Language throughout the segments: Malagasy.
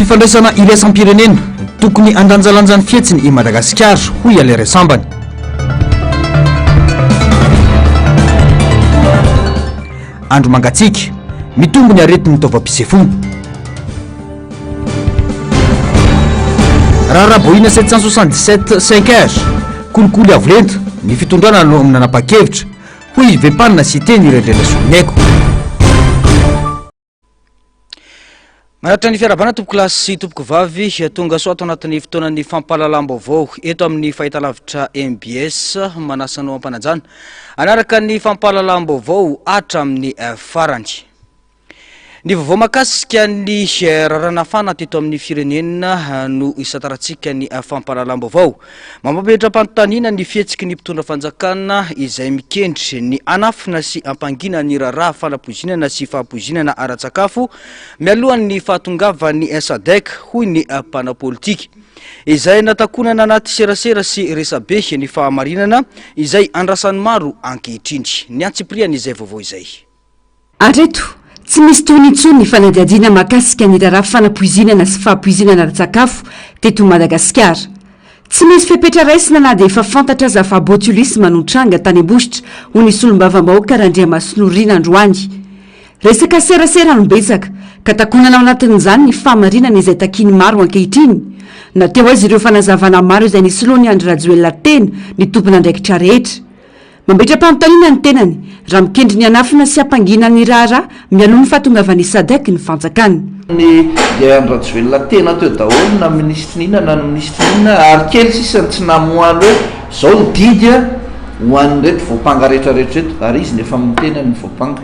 fifandraisana iraisam-pirenena tokony andanjalanjany fietsiny I Madagasikara hoy alera sambany. Andro mangatsika mitombo ny aretin'ny taovam-pisefony. Raraboina 777 5h kolikoly avolenta ny fitondrana no amin'ny nanapa-kevitra hoy vepanina sy teny irendrena sominaiko. Manatra ny fiarabana tompoko lasy sy tompoko vavy tonga soa ato anatin'ny fotoanan'ny fampahalalam-baovao eto amin'ny fahitalavitra MBS manasanao ampanajana anaraka ny fampahalalam-baovao hatramin'ny farany. Ny vaovao makasika ny rarana fana teto amin'ny firenena no isataratsika ny fampahalalam-baovao. Mampamedram-panontaniana ny fihetsiky ny mpitondra fanjakana izay mikendry ny anafina sy ampangina ny raraha fanapoizinana sy fahapoizinana ara-tsakafo mialohan'ny fahatongavany SADC hoy ny mpanapolitika. Izay natakonana anaty serasera sy resabe ny fahamarinana izay andrasan'ny maro ankehitriny. Ny antsipriany izay vaovao izay. Areto tsy misy tonintsony ny fanadihadiana makasika ny raraha fanapoizinana sy fahapoizinana ara-tsakafo teto Madagasikara. Tsy misy fepetra raisina na dia efa fantatra aza fa botulisme no tranga tany ambositra ho ny solombavam-bahoaka Randriamasinoriana androany. Resaka serasera no betsaka ka takonana ao anatin'izany ny fahamarinana izay takiny maro ankehitriny. Nateo azy ireo fanazavana maro izay nisy loha ny Andry Rajoelina tena ny tompona andraikitra rehetra. Mambetra-panontaniana ny tenany raha mikendry ny anafina sy ampangina ny rara mialoha ny fahatongavan'ny SADC ny fanjakana. Ny Andry Rajoelina tena teo daholo na ministra nina na ministra nina ary kely sisany tsy namoany hoe zao ny didy ho an'ireto voapanga rehetrarehetra reto ary izy nefa mitena ny voapanga.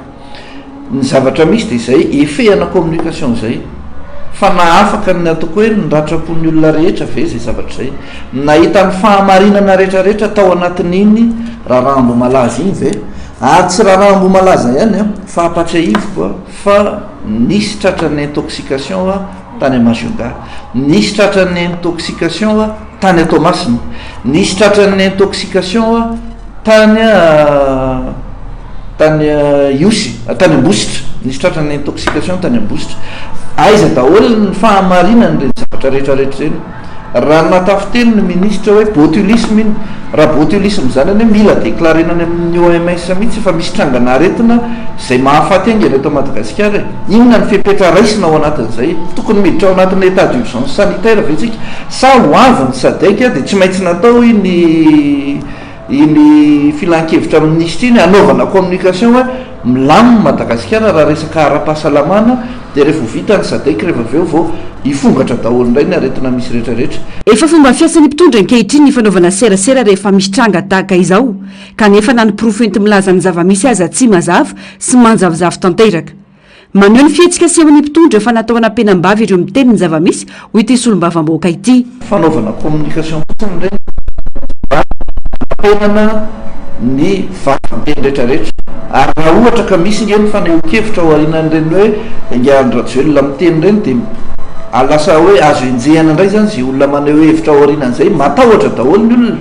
Ny zavatra misy dia izay efehana communication izay fa na afaka ny ataoko hoe niratrapon'ny olona rehetra ve izay zavatra izay nahita ny fahamarinana rehetrarehetra tao anatin'iny raharambo malaza iny ve ary tsy raharambo malaza ihany fa apatrahivoko fa nisy tratran'ny intoxication tany Majunga, nisy tratran'ny intoxication tany Tomasina, nisy tratran'ny intoxication tany Iosy, tany Ambositra, nisy tratran'ny intoxication tany Ambositra. Aiza daholo ny fahamarinana ireny zavatra rehetrarehetra ireny. Raha natafiteny ny ministra hoe botulisme iny, raha botulisme zany hoe mila déclarena any amin'ny OMS mihitsy fa misy trangana aretina izay mahafaty aingana eto Madagasikara. Inona ny fepetra raisina ao anatin'izay? Tokony miditra ao anatin'ny état d'urgence sanitaire vetsika sa ho avy ny SADC dia tsy maintsy natao iny filan-kevitra amin'ny ministra iny anaovana communication hoe milamina Madagasikara raha resaka ara-pahasalamana dia rehefa vita ny SADC rehefa aveo vao ifongatra daholo indray ny aretina misy rehetrarehetra. Efa fomba fiasan'ny mpitondra ankehitriny ny fanaovana serasera rehefa misy tranga tahaka izao kanefa na ny profety milaza ny zava-misy aza tsy mazava sy manjavozavo tanteraka. Maneho ny fihetsika asehon'ny mpitondra fa natao anam-penam-bavy ireo miteny ny zava-misy ho ity solombavam-bahoaka ity. Fanaovana communication fotsiny ireny penana ny vavam-teny rehetrarehetra ary raha ohatra ka misy ireny faneho-kevitra ao aorianan'ireny hoe Andry Rajoelina miteny ireny dia alasa hoe azo enjehana indray zany zay olona maneho hevitra ao aorianan'izay matahotra daholo ny olona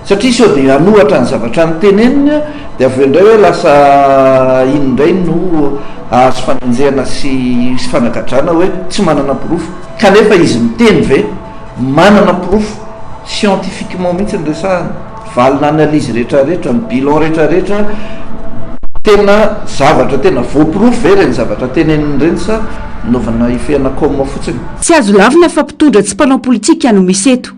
satria sao dia anohatra ny zavatra nyteneniny dia avy indray hoe lasa iny indray no azo fanenjehana sy fanagadrana hoe tsy manana porofo kanefa izy miteny ve manana porofo scientifiquement mihitsy ny resahany valina analyse rehetrarehetra ny bilan rehetrarehetra tena zavatra tena voaporofo ve reny zavatra teneniny reny sa naovana ifehana comme fotsiny. Tsy azo lavina fa mpitondra tsy mpanao politika no misy eto.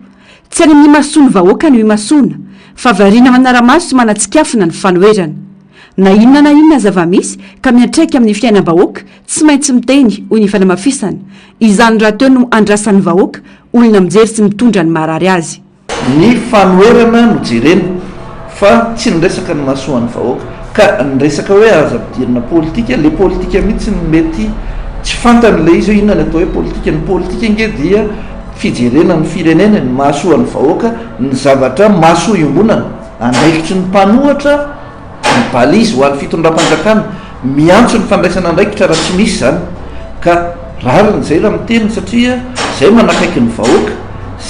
Tsy any amin'ny masona vahoaka no imasona fa variana manara-maso sy manatsikafina ny fanoerana. Na inona zava-misy ka miantraika amin'ny fiainam-bahoaka tsy maintsy miteny hoy ny fanamafisana. Izany raha teo no andrasan'ny vahoaka olona mijery sy mitondra ny marary azy. Ny fanoerana no jerena fa tsy nyresaka ny masoan'ny vahoaka ka nyresaka hoe aza-pidirana politika le politika mihitsy ny mety tsy fantany le izy inona ny atao hoe politika. Ny politika inge dia fijerena ny firenena ny mahasoan'ny vahoaka ny zavatra mahasoa iombonana andraikitry ny mpanohatra ny balizy ho an'ny fitondram-panjakana miantso ny fandraisana andraikitra raha tsy misy zany ka rarin'izay raha miteny satria zay manakaiky ny vahoaka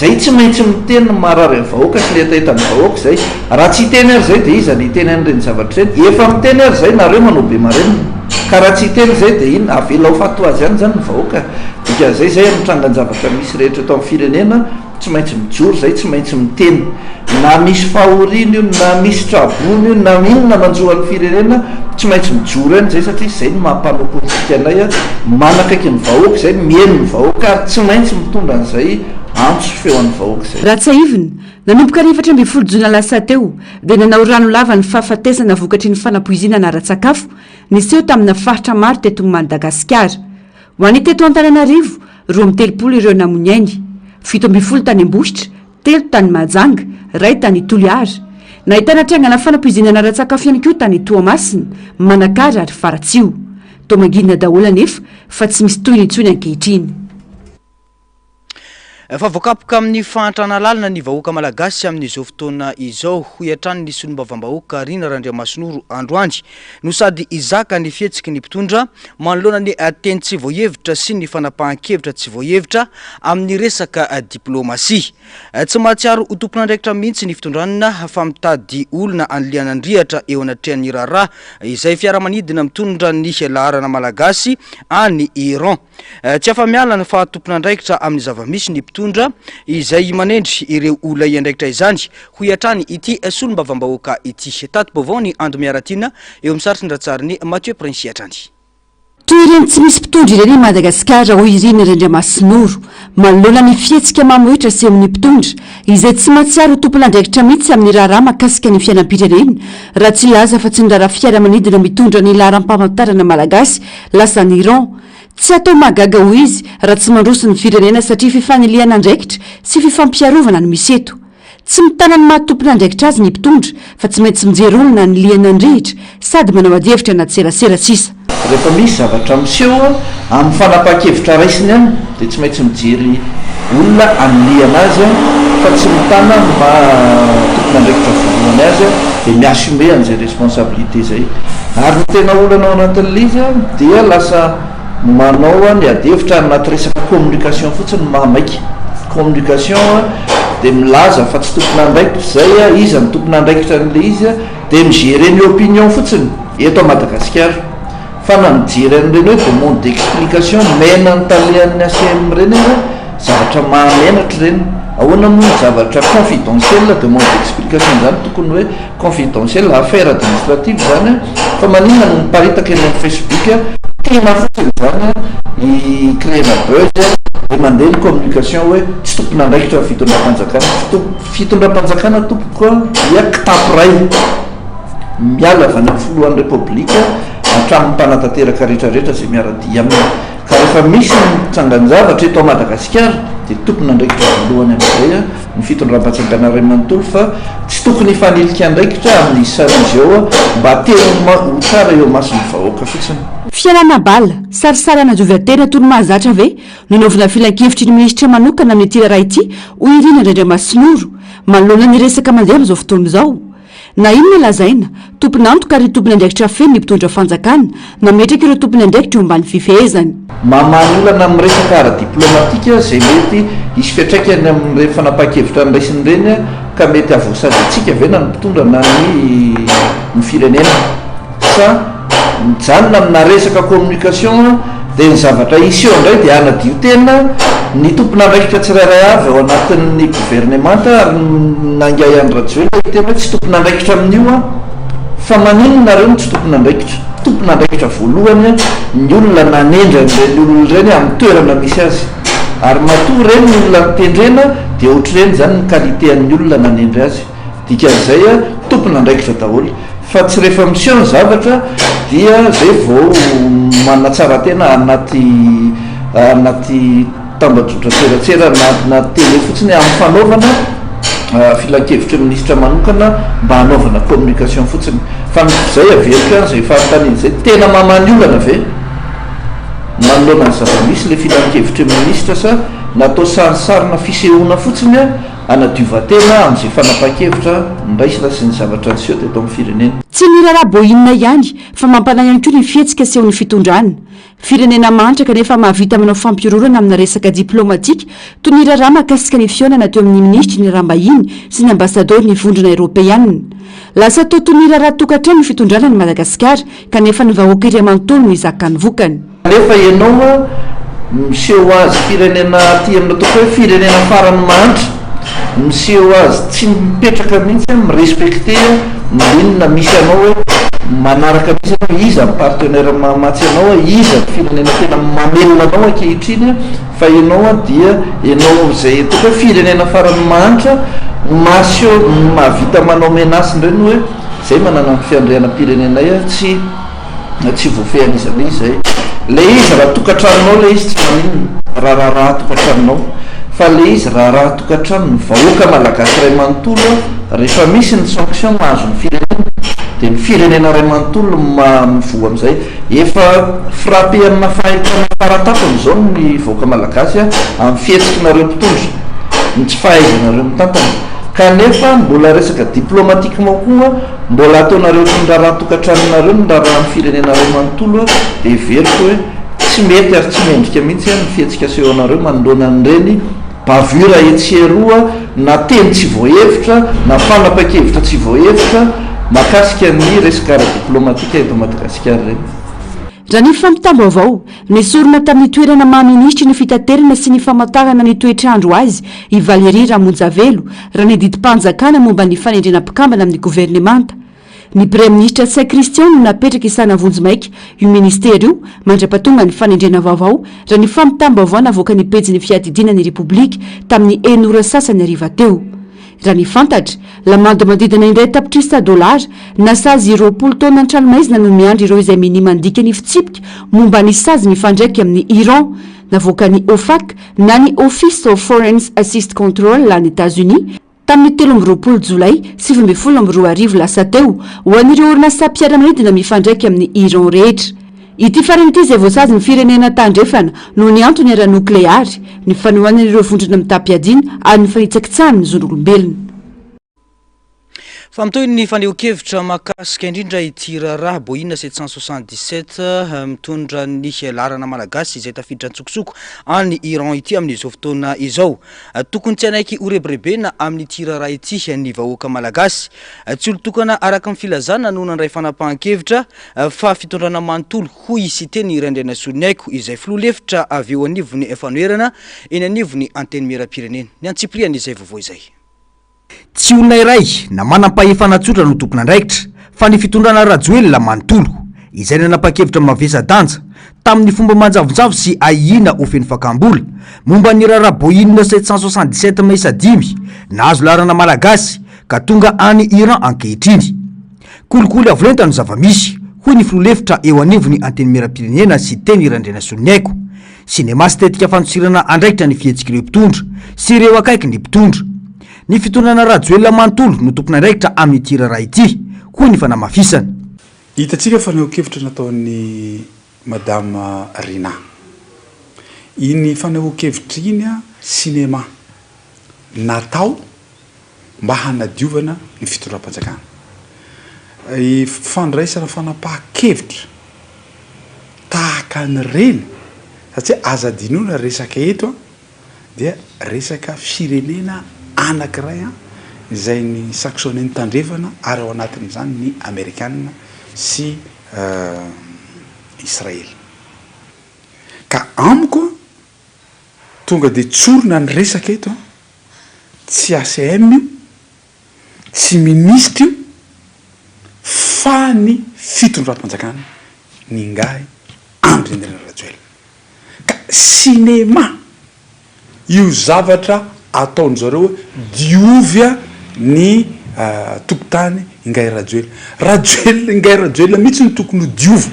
zay tsy maintsy miteny ny marary ny vahoaka sy le etaeta ny vahoaka zay raha tsy hiteny ary zay dia iza ny hiteny an'ireny zavatra ireny efa miteny ary zay nareo manao be marenina ka raha tsy teny zay dia iny avelao fato azy ihany zany ny vahoaka dika zay mitrangan zavatra misy rehetra eto amin'ny firenena tsy maintsy mijoro zay tsy maintsy miteny na misy fahorina io na misy trabony io na inona manjohan'ny firenena tsy maintsy mijoro any zay satria zay ny mampano politika anay a manakaiky ny vahoaka zay mieny ny vahoaka ary tsy maintsy mitondra an'izay antso feoan'ny vahoaka zay raha tsaivina nanomboka ny 14 jona lasa teo dia nanao rano lava ny fahafatesana vokatry ny fanapoizinana ara-tsakafo niseho tamina faritra maro teto Madagasikara ho any teto Antananarivo 23 ireo namonyainy 17 tany Ambositra 3 tany Mahajanga 1 tany Toliara nahitana triangana fanapoizinana ara-tsakafo ihany koa tany Toamasina Manakara ary Faratsio tomangina daholo anefa fa tsy misy toy ny intsony ankehitriny fa voakapoka amin'ny fahantrana lalina ny vahoaka malagasy amin'izao fotoana izao ho iatrany ny solombavambahoaka Rina Randriamasinoro Androany no sady izaka ny fihetsiky ny mpitondra manoloana ny teny tsy voahevitra sy ny fanapahan-kevitra tsy voahevitra amin'ny resaka diplomasia tsy mahatsiaro ho tompon'andraikitra mihitsy ny fitondranana fa mitady olona anlianandrihatra eo anatrehan'ny raharaha izay fiaramanidina mitondra ny laharana malagasy any Iran tsy afa-miala ny fahatompon'andraikitra amin'ny zavamisy ny mpitondra izay manendry ireo olona iandraikitra izany ho iatrany ity solombavambahoaka ity tato bovao ny ando miaratina eo amin'ny saritry ny ratsariny Mathieu Prince iatrany toy ireny tsy misy mpitondra ireny Madagasikara hoy Rina Randriamasinoro manoloana ny fihetsika mamohitra sy amin'ny mpitondra izay tsy mahatsiaro tompon'andraikitra mihitsy amin'ny raharaha mahakasika ny fiainam-pirenena raha tsy laza fa tsy ny raharaha fiaramanidina mitondra ny laharam-pamantarana malagasy lasa ny Iran tsy atao mahagaga ho izy raha tsy mandroso ny firenena satria fifaniliana andraikitra sy fifampiarovana no misy eto tsy mitana ny mahatompon'andraikitra azy ny mpitondra fa tsy maintsy mijery olona ny liana andrehitra sady manao adihevitra na tserasera sisa rehefa misy zavatra miseho amin'ny fanapahan-kevitra raisiny any dia tsy maintsy mijery olona aniliana azy fa tsy mitana matompon'andraikitra voalohany azy dia miassume an'izay responsabilité zay ary ny tena olana ao anatin'ilay izy dia lasa manao ny adihevitra anaty resaka communication fotsiny mahamaiky communication dia milaza fa tsy tompon'andraikitra zay izy ny tompon'andraikitra n'le izy dia migereny opinion fotsiny eto Madagasikara fa na mijery an'ireny hoe demande d'explication mena ny talehan'ny ACM reny zavatra mahamenatra ireny ahoana moa zavatra confidentiel demande d'explication zany tokony hoe confidentiel affaire administrative zany fa maninona no miparitaka eny amin'ny Facebook tena fotsiny zany i créena buzz dia mandeha ny communication hoe tsy tompon'andraikitra fitondram-panjakana fitondram-panjakana tompoko dia kitapo ray miala avy any amin'ny filohan'ny repoblika hatramin'ny mpanatanteraka rehetrarehetra zay miaradi aminy ka rehefa misy mitsangan-javatra eto Madagasikara dia tompon'andraikitra voalohany amin'izay ny fitondram-panjakana ray manontolo fa tsy tokony hifanilika andraikitra amin'ny isan'izy ao mba tena ho tsara eo masony vahoaka fotsiny fianana bala sarisary anajovy-tena toy ny mahazatra ve nanaovana filan-kevitry ny minisitra manokana amin'ny ity raha ity hoy Rina Randriamasinoro manoloana ny resaka mandeha amin'izao fotoana izao na inona lazaina tompony antoka ary tompony andraikitra feno ny mpitondra fanjakana nametraka ireo tompony andraikitra eo ambany fifehezany mamany olana amin'ny resaka ara-diplomatika zay mety isy fiatraikany amin'ny fanapahan-kevitra ny raisiny ireny ka mety avoasady atsika ve na ny mpitondra na ny firenena sa mijanona amina resaka communication dia ny zavatra iseo indray dia anadio tena ny tompon'andraikitra tsirairay avy ao anatin'ny gouvernemanta ary nangay any rajoela tena hoe tsy tompon'andraikitra amin'io fa maninona nareo no tsy tompon'andraikitra tompon'andraikitra voalohany ny olona nanendra n'ireny olona ireny amin'ny toerana misy azy ary matoa ireny ny olona nitendrena dia ohatr'ireny zany ny qualité an'ny olona nanendry azy dikan'izay tompon'andraikitra daholo fa tsy rehefa miseho ny zavatra dia zay vao manatsara tena anaty tambajotra tseratsera na tele fotsiny amin'ny fanaovana filan-kevitra minisitra manokana mba hanaovana communication fotsiny fa zay averika zay fahatany zay tena mamany olana ve manoloana ny zavamisy le filan-kevitra minisitra sa natao sarisarina fisehoana fotsiny anadiova-tena amin'izay fanapahan-kevitra ndraisina sy ny zavatra niseho teto amin'ny firenena tsy niraharaha-boinina ihany fa mampanahy ihany koa ny fihetsika sehon'ny fitondrana firenena mantraka nefa mahavita manao fampirorana amina resaka diplomatika toy ny raharaha mahakasika ny fionana teo amin'ny ministry ny rahambahiny sy ny ambasador ny vondrona eropeanina lasa totonira raha tokantrano ny fitondrana ny Madagasikara kanefa ny vahoaka iray manontolo no izaka ny vokany. Nefa ianao miseho azy firenena ty amina atao hoe firenena farany manitra, miseho azy tsy mipetraka mihitsy mirespekte inona misy anao hoe manaraka misy anao iza partenaire mamatsy anao iza firenena tena mamelona anao ankehitriny fa ianao dia ianao zay atao hoe firenena farany manitra maseho mahavita manao menace ndreny hoe zay manana ny fiandrianam-pirenenay tsy voafehana izany zay le izy raha tokantranonao le izy tsy maninona raha tokantranonao fa le izy raha tokantrano ny vahoaka malagasy ray manontolo rehefa misy ny sanction mahazo ny firenena dia ny firenena ray manontolo mivoa amin'izay efa frappé amina fahitana faratapony zao ny vahoaka malagasy amin'ny fihetsikinareo mpitondra ny tsy fahaizanareo mitantana kanefa mbola resaka diplomatiquement koa mbola ataonareo raha tokantranonareo ny raha ny firenena ray manontolo dia veriko hoe tsy mety ary tsy mendrika mihitsy ny fihetsika sehonareo manoloana an'ireny bavura etsieroa na teny tsy voahevitra na fanapa-kevitra tsy voahevitra makasika ny resaka ara-diplomatika eto Madagasikara reny. Raha ny fampitambo avao nisorona tamin'ny toerana maha-ministry ny fitaterana sy ny famantarana ny toetrandro azy i Valérie Ramonjavelo raha ny didim-panjakana momba ny fanendrena-pikambana amin'ny governemanta. Ny Praiministra Saint Christian no napetraka isana vonjimaika io ministera io mandra-patonga ny fanendrena vaovao raha ny fampitambo avao navoaka ny pejy fiadidiana ny Repoblika tamin'ny enora sasany ariva teo. Raha ny fantatra lamando manodidina indray tapitrisa dolara na sazy 20 taona an-tranomaizina no miandry ireo izay mini mandika ny fitsipika momba ny sazy ny fandraiky amin'ny Iran navoaka ny OFAC na ny Office of Foreign Assist Control la ny États-Unis tamin'ny 13 Jolay 2012 lasa teo ho an'ireo orinasa mpiara-manidina mifandraiky amin'ny Iran rehetra. Ity farany ity izay voasazy ny firenena tandrefana no ny antony ara-nokleary ny fanohanan'ireo vondrona mitapy-adiana ary ny fanitsakitsahany ny zon'olombelona. Fa mitoy ny faneho-kevitra mahakasika indrindra ity raharaha Boeing 777 mitondra ny larana malagasy izay tafiditra antsokosoko any Iran ity amin'izao fotoana izao. Tokony tsy anaiky horebirebena amin'ity raharaha ity ny vahoaka malagasy. Tsy olotokana araka ny filazana noho nandray fanapahan-kevitra fa fitondrana manontolo hoy isiteny Rendrena Soniaiko izay filoha-lefitra avy eo anivony efanoerana eny anivony anteny miram-pirenena. Ny antsipriany izay vaovao izay. Tsy olona iray na manam-pahefana tsotra no tompona andraikitra fa ny fitondrana Rajoelina manontolo izay nanapa-kevitra mavesa-danja tamin'ny fomba manjavonjavo sy ahina ofeny fakambola momba ny raharaha Boeing 777 maisa 5 nahazo larana malagasy ka tonga any Iran ankehitriny. Kolikoly avolenta no zava-misy hoy ny filoha-lefitra eo anivony anteny miram-pirenena sy teny Rendrena Soniaiko. Sinema sy tetika fanosirana andraikitra ny fihetsika mpitondra sy ireo akaiky ny mpitondra. Ny fitondrana Rajoelina manontolo no tompona andraikitra amin'ny ity raharaha ity hoy ny fanamafisana. Hitantsika faneho-kevitra nataon'ny Madame Rina. Iny faneho-kevitra iny sinema natao mba hanadiovana ny fitondram-panjakana. I fandraisana fanapahan-kevitra tahaka ny reny satria azadinoana resaka eto dia resaka firenena anankiray izay ny saksoneny tandrefana ary ao anatin'izany ny Amerikanina sy Israel. Ka amiko tonga dia tsorona ny resaka eto tsy ACM io tsy ministra io fa ny fitondram-panjakana ny ngahy amin'ny Rendrena Rajoelina. Ka sinema io zavatra ataon'zareo diovya ny tokotany Ngahy Rajoelina. Ngahy Rajoelina mihitsy ny tokony diova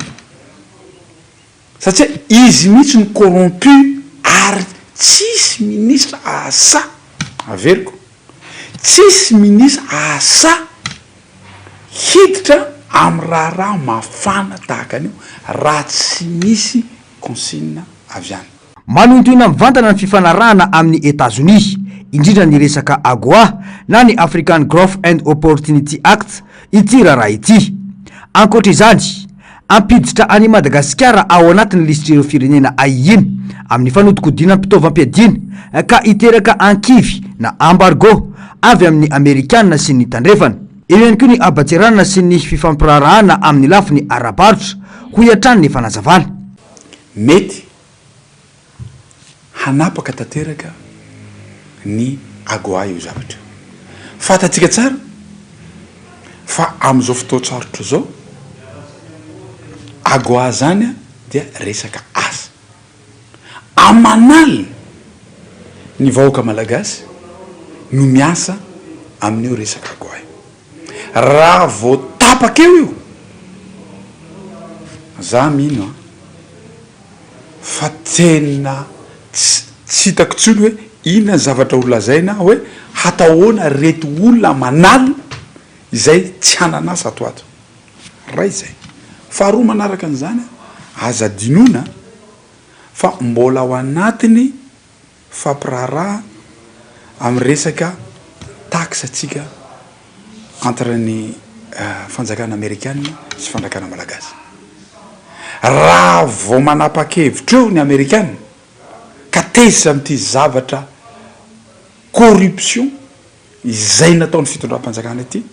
satria izy mihitsy ny corrompu ary tsisy ministra asa averiko tsisy ministra asa hiditra amin'ny raharaha mafana tahaka an'io raha tsy misy consigne avy any. Manontoina mivantana ny fifanarahana amin'ny États-Unis indrindra ny resaka AGOA na ny African Growth and Opportunity Act ity raharaha ity. Ankoatra izany ampiditra any Madagasikara ao anatin'ny lisitrireo firenena ahiny amin'ny fanodikodiana mpitaovam-piadiana ka hiteraka ankivy na embargo avy amin'ny Amerikanina sy ny tandrefana. eo ihany koa ny abatserana sy ny fifampirarahana amin'ny lafiny ara-barotra ho iatrany ny fanazavana mety hanapaka tanteraka ny agoa io zavatra fatatsika tsara fa am'izao fotoatsarotra zao agoa zany a dia resaka asa amanalina ny vahoaka malagasy no miasa amin'io resaka agoa io raha vo tapaka eo io za mino a fa tena tsy hitako tsony hoe inona zavatra olazaina hoe hatahoana reto olona manalina izay tsy hananasa ato ato ray zay faharoa manaraka an'izany aza dinona fa mbola ao anatiny fampiraraha amin'ny resaka taxatsika entre ny fanjakana amerikanina sy fanjakana malagasy raha vo manapa-kevitra eo ny amerikanina ka tezitra am'ty zavatra corruption izay nataon'ny fitondram-panjakana ity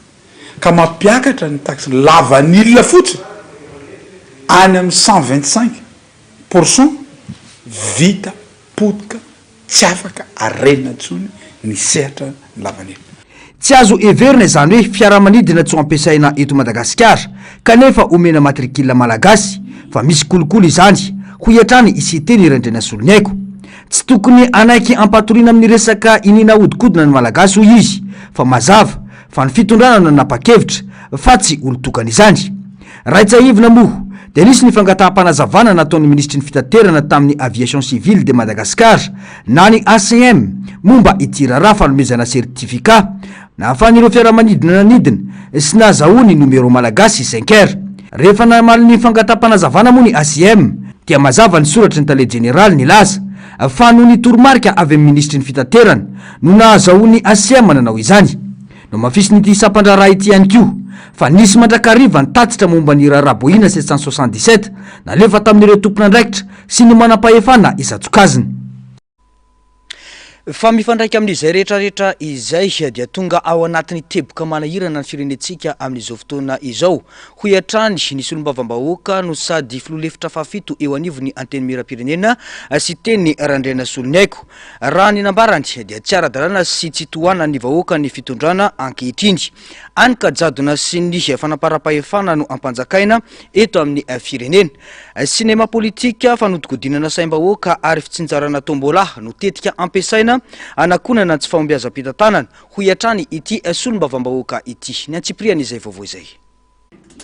ka mampiakatra ny taxe lavanila fotsiny any amin'ny 125% vita potika tsy afaka arenina ntsony ny sehatra ny lavanila tsy azo everina izany hoe fiaramanidina tsy ho ampiasaina eto Madagasikara kanefa omena matrikila malagasy fa misy kolokolo izany ho iatrany isyteny rendrana solony aiko tsy tokony anaiky ampatoriana amin'ny resaka inina hodikodina ny malagasy ho izy fa mazava fa ny fitondrana no nanapa-kevitra fa tsy olo-tokana izany raitsaivina moa dia nisy ny fangataham-panazavana nataon'ny ministry ny fitaterana tamin'ny aviation civile de Madagasikara na ny ACM momba ity raharaha fanomezana sertifika na ahafahan'ireo fiaramanidina nanidina sy nahazahoany numero malagasy 5R rehefa namaly ny fangataham-panazavana moa ny ACM dia mazava ny soratra ny tale général ny laza fa noho ny toromarika avy amin'ny ministry ny fitaterana no nahazahoany ACM nanao izany no mafisy nyty sampandraraha ity ihany koa fa nisy mandrakariva ny tatitra momba ny raraboina 777 nalefa tamin'ireo tompon'andraikitra sy ny manam-pahefana isan-tsokaziny fa mifandraika amin'izay rehetrarehetra izay dia tonga ao anatin'ny teboka manahirana ny firenetsika amin'izao fotoana izao ho iatrany nisy olombavambahoaka no sady filoha-lefitra fafito eo anivony anteny miram-pirenena sy teny randrena solony aiko raha ny nambarany dia tsy ara-dalàna sy tsy tohana ny vahoaka ny fitondrana ankehitriny any ka jadona sy ny fanaparam-pahefana no ampanjakaina eto amin'ny firenena sinema politika fanodikodinana saim-bahoaka ary fitsinjarana tombola no tetika ampiasaina anakonana tsy fahombiazam-pitantanana ho iatrany ity solom-bavambahoaka ity ny antsipriana izay vaovao izay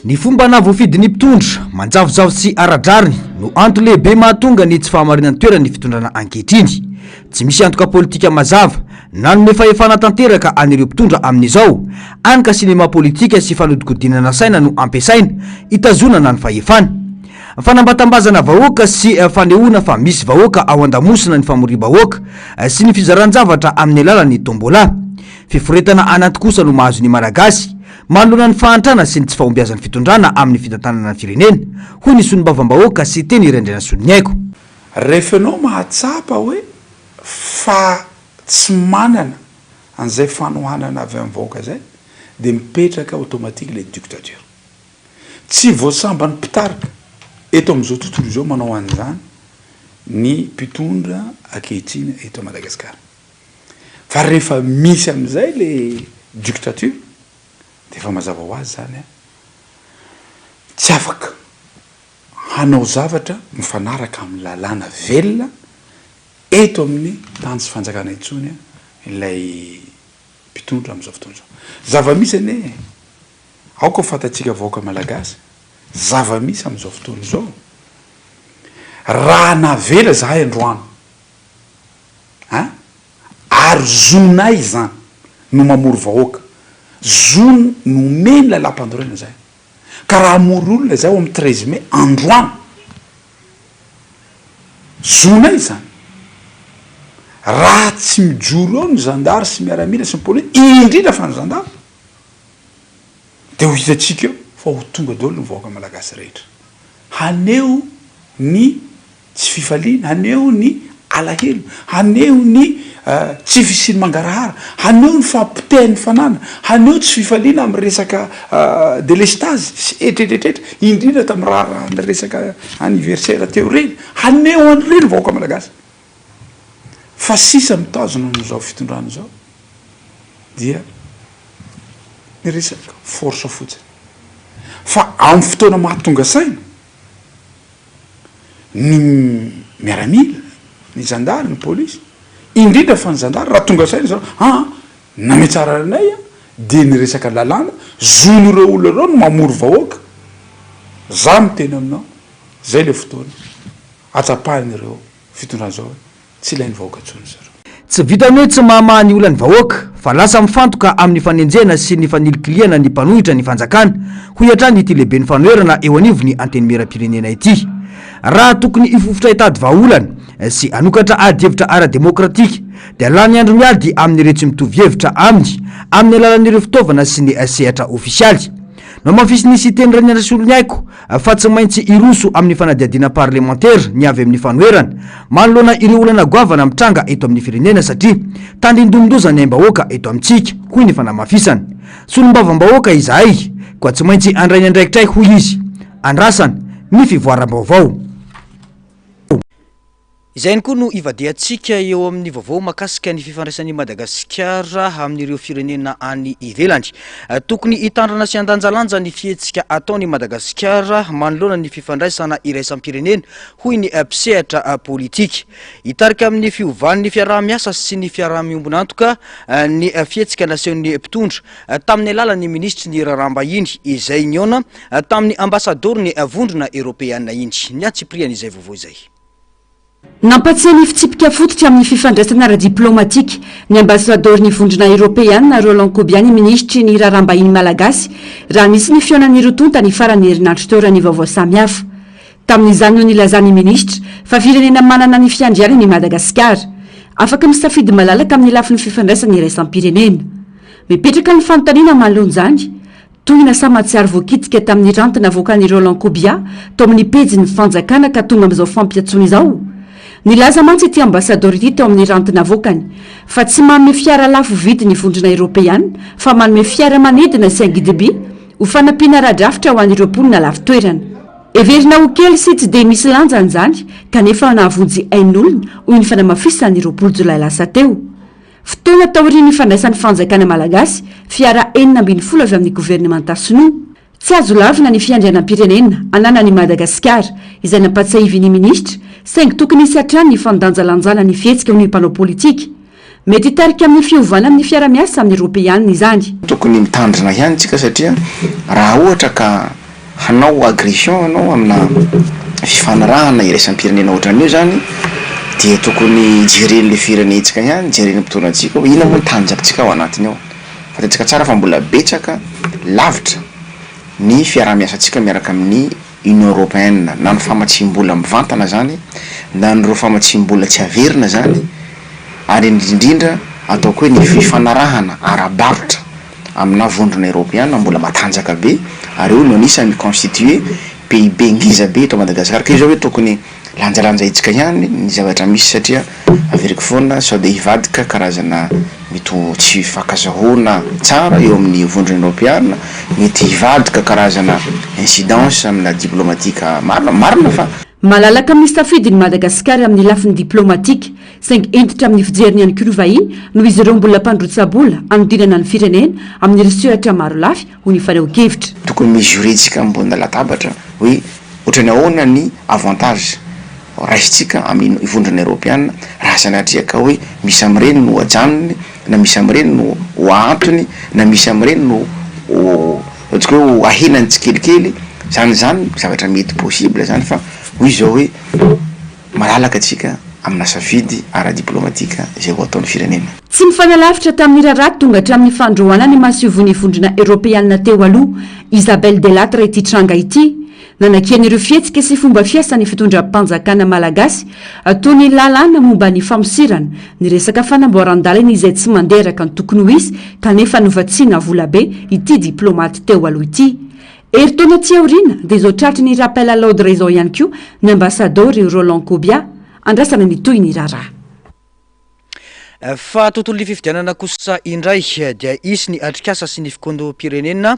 ny fomba navofidiny mpitondra manjavozavo sy aradrariny no anto lehibe mahatonga ny tsy fahamarinany toerany fitondrana ankehitriny tsy misy antoka politika mazava nanome fahefana tanteraka an'ireo mpitondra amin'izao any ka sinema politika sy fanodikodinana saina no ampiasaina itazonana ny fahefana fanambatambazana vahoaka sy fanehoana fa misy vahoaka ao andamosina ny famori-bahoaka sy ny fizaran-javatra amin'ny alalany tombola fiforetana anaty kosa no mahazo ny malagasy manoloana ny fahantrana sy ny tsy fahombiazan'ny fitondrana amin'ny fitantanana ny firenena hoy ny solom-bavambahoaka sy teny irendrena solony aiko rehefa ianao mahatsapa hoe fa tsy manana an'izay fanohanana avy amin'ny vahoaka zay dia mipetraka automatique le dictature tsy voasambany mpitarika eto amin'izao tontolo izao manao an'izany ny mpitondra ankehitriny eto Madagasikara fa rehefa misy amin'izay le dictature dia efa mazava ho azy zany a tsy afaka hanao zavatra mifanaraka amin'ny lalàna velona eto amin'ny tany sy fanjakana intsony a ilay mpitondra amin'izao fotoana izao zava-misy ane aoka fantatsika vahoaka malagasy zava-misy amin'izao fotoana izao raha navela zahay androano ary zonay zany no mamory vahoaka zony no meny lalam-pandorena zay ka raha amory olona zay ao amin'ny 13 mai androano zonay zany raha tsy mijoro ao ny zandary sy miaramila sy mipoli indrindra fa ny zandary dia ho hitatsika eo fa ho tonga daholo ny vahoaka malagasy rehetra haneo ny tsy fifaliana haneo ny alahelo haneo ny tsy fisiny mangarahara haneo ny fampitehany fanana haneo tsy fifaliana amin'ny resaka delestage sy etretretrehtra indrindra tamin'ny raha ny resaka anniversaire teo reny haneo an'ireny vahoaka malagasy fa sisa mitazona n'izao fitondrano zao dia ny resaka force fotsiny fa amin'ny fotoana mahatonga saina ny miaramila ny zandary ny polisy indrindra fa ny zandary raha tonga saina zao nametsara anay dia ny resaka lalàna zon'ireo olona reo no mamory vahoaka za miteny aminao zay le fotoana atsapahan'ireo fitondrano zao tsy ilainy vahoaka tsony zareo tsy vitany hoe tsy mahamahany olany vahoaka fa lasa mifantoka amin'ny fanenjena sy ny fanilikiliana ny mpanohitra ny fanjakana ho iatrany ity lehibe ny fanoerana eo anivony anteny miram-pirenena ity raha tokony ifofotra hitady vahaolana sy anokatra ady hevitra ara-demokratika dia lany andro miady amin'ireo tsy mitovy hevitra amin'ny alalan'ireo fitaovana sy ny sehatra ofisialy no mafisy nisy teny raniana sy olony haiko fa tsy maintsy iroso amin'ny fanadiadiana parlementaire ny avy amin'ny fanoerana manoloana ireo olana goavana mitranga eto amin'ny firenena satria tandrindomindozany aim-bahoaka eto amintsika hoy ny fanamafisany solom-bavambahoaka izahay koa tsy maintsy andrainy andraikitray hoy izy andrasana ny fivoaram-baovao izay ny koa no ivadiantsika eo amin'ny vaovao makasika ny fifandraisan'ny Madagasikara amin'ireo firenena any ivelany. Tokony hitandrana sy andanjalanja ny fihetsika ataony Madagasikara manoloana ny fifandraisana iraisam-pirenena hoy ny mpisehatra politika. Hitarika amin'ny fiovan'ny fiaraha-miasa sy ny fiaraha-miombona antoka ny fihetsika nasehon'ny mpitondra tamin'ny alalan'ny ministry ny rarambahiny izay niona tamin'ny ambasador ny vondrona Europeana iny. Ny antsipriany izay vaovao izay. Nampatsiany fitsipika fototra amin'ny fifandraisana ara-diplomatika ny ambasador ny vondrona Europeana Roland Kobiany ministry ny rarambahiny malagasy raha nisy ny fionan'ireo tonta ny farany herinandro teo raha ny vaovao samihafa. Tamin'izany no nilazany ministra fa firenena manana ny fiandrianany Madagasikara afaka misafidy malalaka amin'ny lafin'ny fifandraisana iraisam-pirenena. Mipetraka ny fanontaniana manoloan'izany toy na samatsiary voakitika tamin'ny rantina voakan'i Roland Kobia tao amin'ny pejy ny fanjakana ka tonga amin'izao fampiatsony izao. Nilaza mantsy ity ambasador ity tao amin'ny rantina voakany fa tsy manome fiara lafo vidy ny vondrona Europeana fa manome fiara manidina sy angidiby ho fanampiana radrafitra ho an'ireo mponina lafo toerana. Everina ho kely sy tsy dia misy lanjany izany kanefa nahavonjy ain'olona hoy ny fanamafisany roapolo jolay lasa teo. Fotoana taorian'ny fandraisan'ny fanjakana malagasy fiara 910 avy amin'ny gouvernemanta sinoa. Tsy azo lavina ny fiandrianam-pirenena ananany Madagasikara izay nampatsahivy ny ministra saingy tokony hisy hatrany ny fandanjalanjana ny fihetsika amin'ny mpanao politika. Mety hitarika amin'ny fiovana amin'ny fiara-miasa amin'ny Europeana izany. Tokony mitandrina ihany tsika satria raha ohatra ka hanao agression anao amina fifanarahana iraisam-pirenena ohatran'io zany dia tokony jeren'le firenentsika ihany jeren'ny mpitorantsika ina moa tanjakantsika ao anatiny ao fa tatsika tsara fa mbola betsaka lavitra ny fiaraha-miasantsika miaraka amin'ny Union Européenne na ny famatsim-bola mivantana zany na nyreo famatsim-bola tsy averina zany ary indrindra ataoko hoe ny fifanarahana ara-barotra amina vondrona Europeana mbola matanjaka be ary io no anisany constitué PIB ngiza be eto Madagasikara ka izy hoe tokony lanjalanjaitsika ihany ny zavatra misy satria averiko foana sao dia hivadika karazana mety tsy fakazahoana tsara eo amin'ny vondrona Europeana mety hivadika karazana incidence amina diplomatika marina fa malalaka amin'ny safidiny Madagasikara amin'ny lafiny diplomatika saingy entitra amin'ny fijeriny ihany koa vahiny no izy ireo mbola mpandrotsabola anodinana ny firenena amin'ny resoratra maro lafy ho ny fanao-kevitra. Tokony mijorentsika ambonina latabatra hoe ohatrany ahoana ny avantage raisitsika amin'ny vondrona Europeana raha sanatria ka hoe misy amin'ireny no ajanony na misy amin'ireny no ho antony na misy amin'ireny no ohatsika hoe ahenany tsikelikely zany zavatra mety possible zany fa hoy zao hoe malalaka atsika amina safidy ara-diplomatika izay ho ataon'ny firenena. Tsy mifanalavitra tamin'ny raharaha tonga hatramin'ny fandrohana ny masivon'ny vondrona Europeana teo aloha Isabelle Delatre ity tranga ity nanakian'ireo fihetsika sy fomba fiasan'ny fitondram-panjakana malagasy toy ny lalàna momba ny famosirana ny resaka fanamboaran-dalana izay tsy manderaka ny tokony ho isy kanefa novatsiana vola be ity diplomaty teo aloha ity. Eritaona tsy aoriana dia izao tratry ny rappel à l'ordre izao ihany koa ny ambasador Roland Kobia andrasana ny toy ny raharaha. Fa tontolo ny fifidianana kosa indray dia isy ny atrikasa sy ny fikondo-pirenena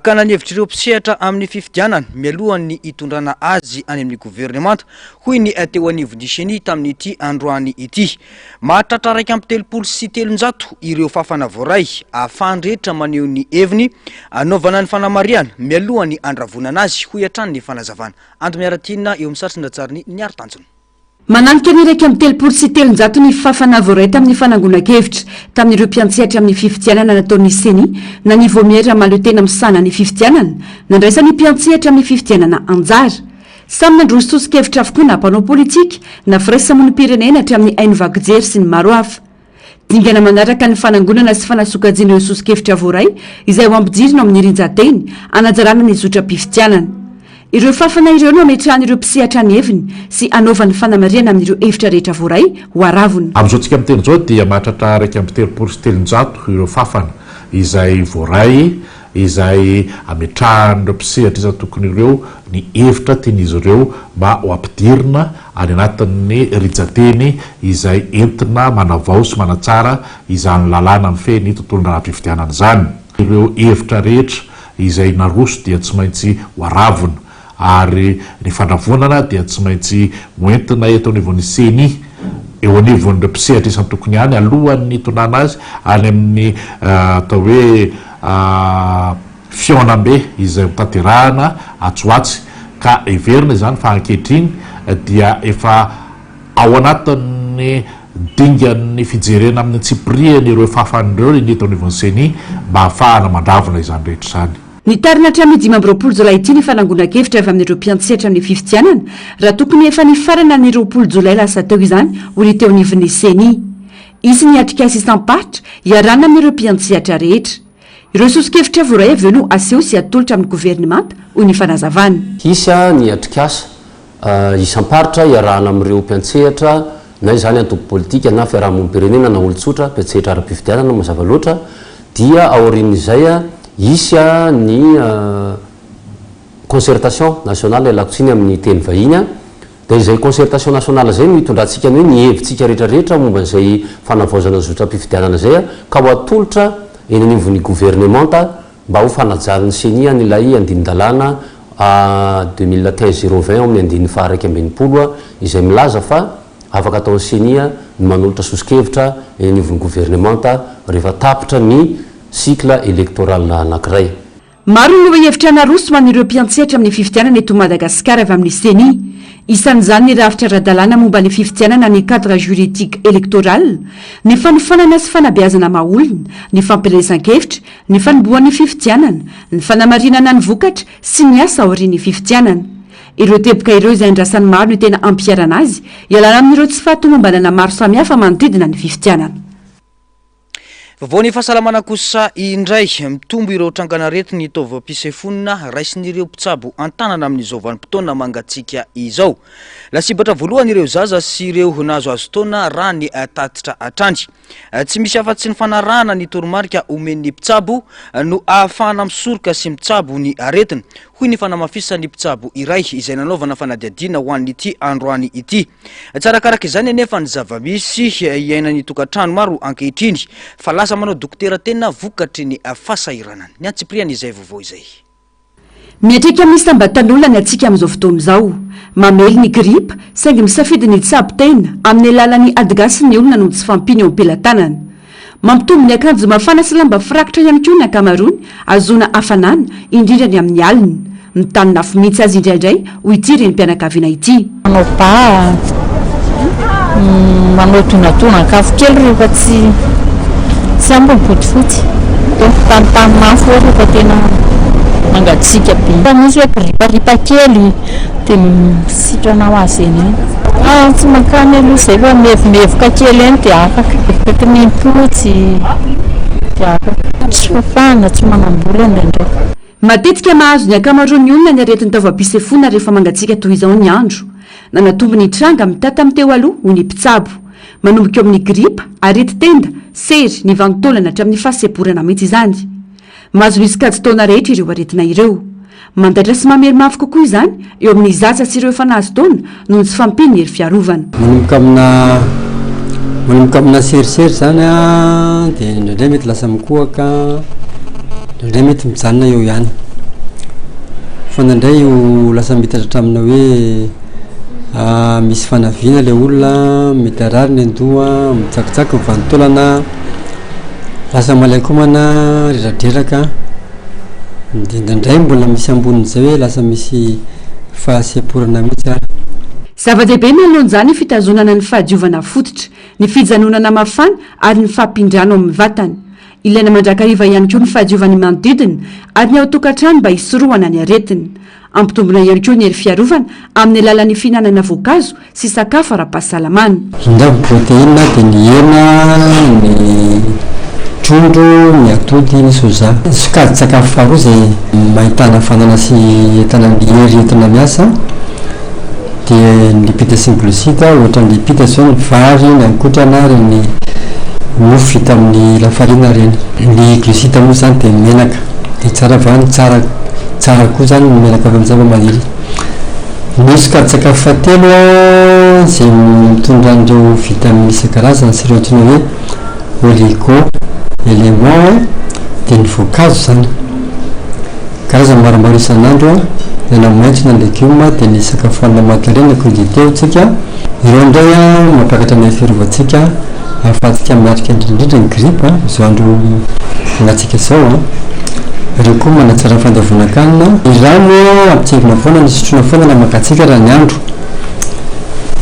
ka nanhevitra ireo mpisehatra amin'ny fifidianana mialohan'ny hitondrana azy any amin'ny gouvernemanta hoy ny teo anivon'ny Seny tamin'ity androany ity. Mahatratra raiky amby 307 ireo fafana voaray afandrehetra maneho ny heviny anaovana ny fanamariana mialohan'ny andravonana azy hoy hatrany ny fanazavana. Ando miaratina eo amin'ny satrindratsariny ny aritanjona. Mananika ny raika amin'ny 307 ny fafana voaray tamin'ny fanangonakevitra tamin'ireo mpiantsehatra amin'ny fifidianana nataon'ny Seny na ny vomiera maleo tena misana ny fifidianana nandraisany mpiantsehatra amin'ny fifidianana anjara. Samy nandroso tosikevitra avokoa na mpanao politika na firaisamonim-pirenena hatramin'ny hainovakijery sy ny maro hafa. Dingana manaraka ny fanangonana sy fanasokajian'ireo tosikevitra voaray izay ho ampijirina amin'ny rinjateny anajarana ny zotra-pifidianana. Ireo fafana ireo no ametrahan'ireo mpisehatra ny heviny sy anaovan'ny fanamariana amin'ireo hevitra rehetra voaray ho aravony. Amin'izao tsika miteny izao dia mahatratra raiky amby 307 ireo fafana izay voaray izay ametrahan'ireo mpisehatra izay tokony ireo ny hevitra tian'izy ireo mba ho ampidirina any anatin'ny rinjateny izay entina manavao sy manatsara izany lalàna mifehy ny tontolon'ny fifidianana izany. Ireo hevitra rehetra izay naroso dia tsy maintsy ho aravona ary ny fandravonana dia tsy maintsy hoentina eto anivon'ny Seny eo anivon'ireo mpisehatra isany tokony any alohan'ny tonana azy any amin'ny atao hoe fionambe izay mitanterahana atsoatsy ka everina izany fa ankehitriny dia efa ao anatin'ny dingan'ny fijerena amin'ny tsipriany ireo fafan'ireo ny eto anivon'ny Seny mba ahafahana mandravona izany rehetra izany. Ny tarina hatramin'ny 20 jolay ity ny fanangonakevitra avy amin'ireo mpiantsehatra amin'ny fifidianana raha tokony efa ny farana ny 20 jolay lasa teo izany ho ny teo anivon'ny Seny. Izy ny atrikasa isam-paritra iarana amin'ireo mpiantsehatra rehetra. Ireo sosikevitra voaray avy eo no aseho sy atolotra amin'ny gouvernemanta ho ny fanazavana. Isa ny atrikasa isam-paritra iarana amin'ireo mpiantsehatra na izany antoko politika na fiarahamonim-pirenena na olon-tsotra mpiantsehatra ara-pifidianana mazava loatra dia aorian'izay isy ny concertation nationale lakotsiny amin'ny teny vahiny dia izay concertation nationale zay no hitondrantsika ny hoe ny hevitsika rehetrarehetra momba izay fanavaozana zotra-pifidianana zay ka ho atolotra eny anivon'ny gouvernemanta mba ho fanajariny Seny an'ilay andinin-dalàna 2015-020 amin'ny andininy faharaiky ambin'ny polo izay milaza fa afaka ataon'ny Seny ny manolotra sosikevitra eny anivon'ny gouvernemanta rehefa tapitra ny cycle électoral anankiray. Maro no hevitra naroso man'ireo mpiantsehatra amin'ny fifidianana eto Madagasikara avy amin'ny Seny. Isan'izany ny rafitra ara-dalàna momba ny fifidianana ny cadre juridique électoral, ny fanofanana sy fanabeazana maha-olona, ny fampiresan-kevitra, ny fanombohan'ny fifidianana, ny fanamarinana ny vokatra sy ny asa aorian'ny fifidianana. Ireo teboka ireo izay andrasany maro no tena ampiarana azy ialana amin'ireo tsy fahatomombanana maro samihafa manodidina ny fifidianana. Vao ny fahasalamana kosa indray mitombo ireo tranganarety ny taovam-pisefonina raisin'ireo mpitsabo antanana amin'izao vanim-potoana mangatsika izao. Lasibatra voalohany ireo zaza sy ireo nazoazo taona raha ny tatitra atrandry. Tsy misy afa-tsy ny fanarahana ny toromarika omen'ny mpitsabo no ahafahana misoroka sy mpitsabo ny aretina. Hoy ny fanamafisany mpitsabo iray izay nanaovana fanadiadiana ho an'ity androany ity. Tsarakaraka izany anefa ny zava-misy iainany tokantrano maro ankehitriny fa lasa manao dokotera tena vokatry ny fahasahiranana. Ny antsipriany izay vaovao izay. Miatrika misy tambatan'olona ny atsika amin'izao fotoana izao. Mamely ny gripa saingy misafidy ny tsabo tena amin'ny alalan'ny adigasy ny olona no tsy fampiny eo am-pelantanana. Mampitombo ny akanjo mafana sy lamba firakitra ihany koa ny ankamaroany azona hafanana indrindra ny amin'ny alina. Mitany nafo mihitsy azy indraindray ho ity reny mpianakaviana ity. Manao ba manao tonatonan-kafo kely rehefa tsy ambony fotsifotsy. Donc tantany mafo rehefa tena mangatsika be. Misy hoe griparipa kely dia misitrana ho azy eny. Tsy mankany aloha izay fa mevomevoka kely eny dia afaka nimpotsy dia afaka tsy fafana tsy manambola indraindray. Matetika mahazo ny ankamaroan'ny olona ny aretin'ny taovam-pisefonina rehefa mangatsika toy izao ny andro. Nanatombo ny tranga mitata amin'ny teo aloha ho ny mpitsabo. Manomboka eo amin'ny gripa, arety tenda, sery, ny vangotaolana hatramin'ny fahaseborana mihitsy izany. Mahazo misy kajy taona rehetra ireo aretina ireo. mandatra sy mamery mafy kokoa izany eo amin'ny zatsa sy ireo fanazy taona noho ny tsy fampiny hery fiarovana manomboka amina serisery zany a dia indraindray mety lasa mikohaka indraindray mety mijanona eo ihany fa nandray io lasa mitatra amina hoe misy fanaviana le olona mety arary ny andoha mitsakitsaky mivanotolana lasa malaikomana reradreraka indraindray mbola misy ambonin'izay hoe lasa misy fahaseporana mihitsy ary zava-dehibe mialohan'izany fitazonana ny fahadiovana fototra ny fijanonana mafana ary ny fampindrano amin'ny vatany ilaina mandrakariva ihany koa ny fahadiovany manodidina ary ny ao tokantrano mba hisorohana ny aretina ampitombona ihany koa ny hery fiarovana amin'ny alalan'ny fihinanana voankazo sy sakafo ara-pahasalamana indavo protéine dia ny hena ny trondro ny atody ny soja sokajy sakafo faharoa zay mahitana fanana sy entana ny hery entina miasa dia ny lipide sy ny glucide ohatra ny lipide zao ny vary ny ankotrana ary ny mofo vita amin'ny lafarina reny ny glucide moa zany dia menaka dia tsara vany tsara koa zany ny menaka avy amin'ny zava-maniry ny sokajy sakafo fahatelo zay mitondra an'ireo vitamine isan-karazany sy ireo antsoina hoe oligo élément dia ny voankazo zany karazany maromaro isan'andro na maitso na legioma dia ny sakafo hanina maty reny crudité tsika ireo indray mampiakatra ny fiarovantsika ahafahantsika miatrika indrindrindra ny grippe zao andro agnatsika zao ireo koa manatsara fandevonan-kanina irano ampitsevina foana ny sotrona foana na makatsika raha ny andro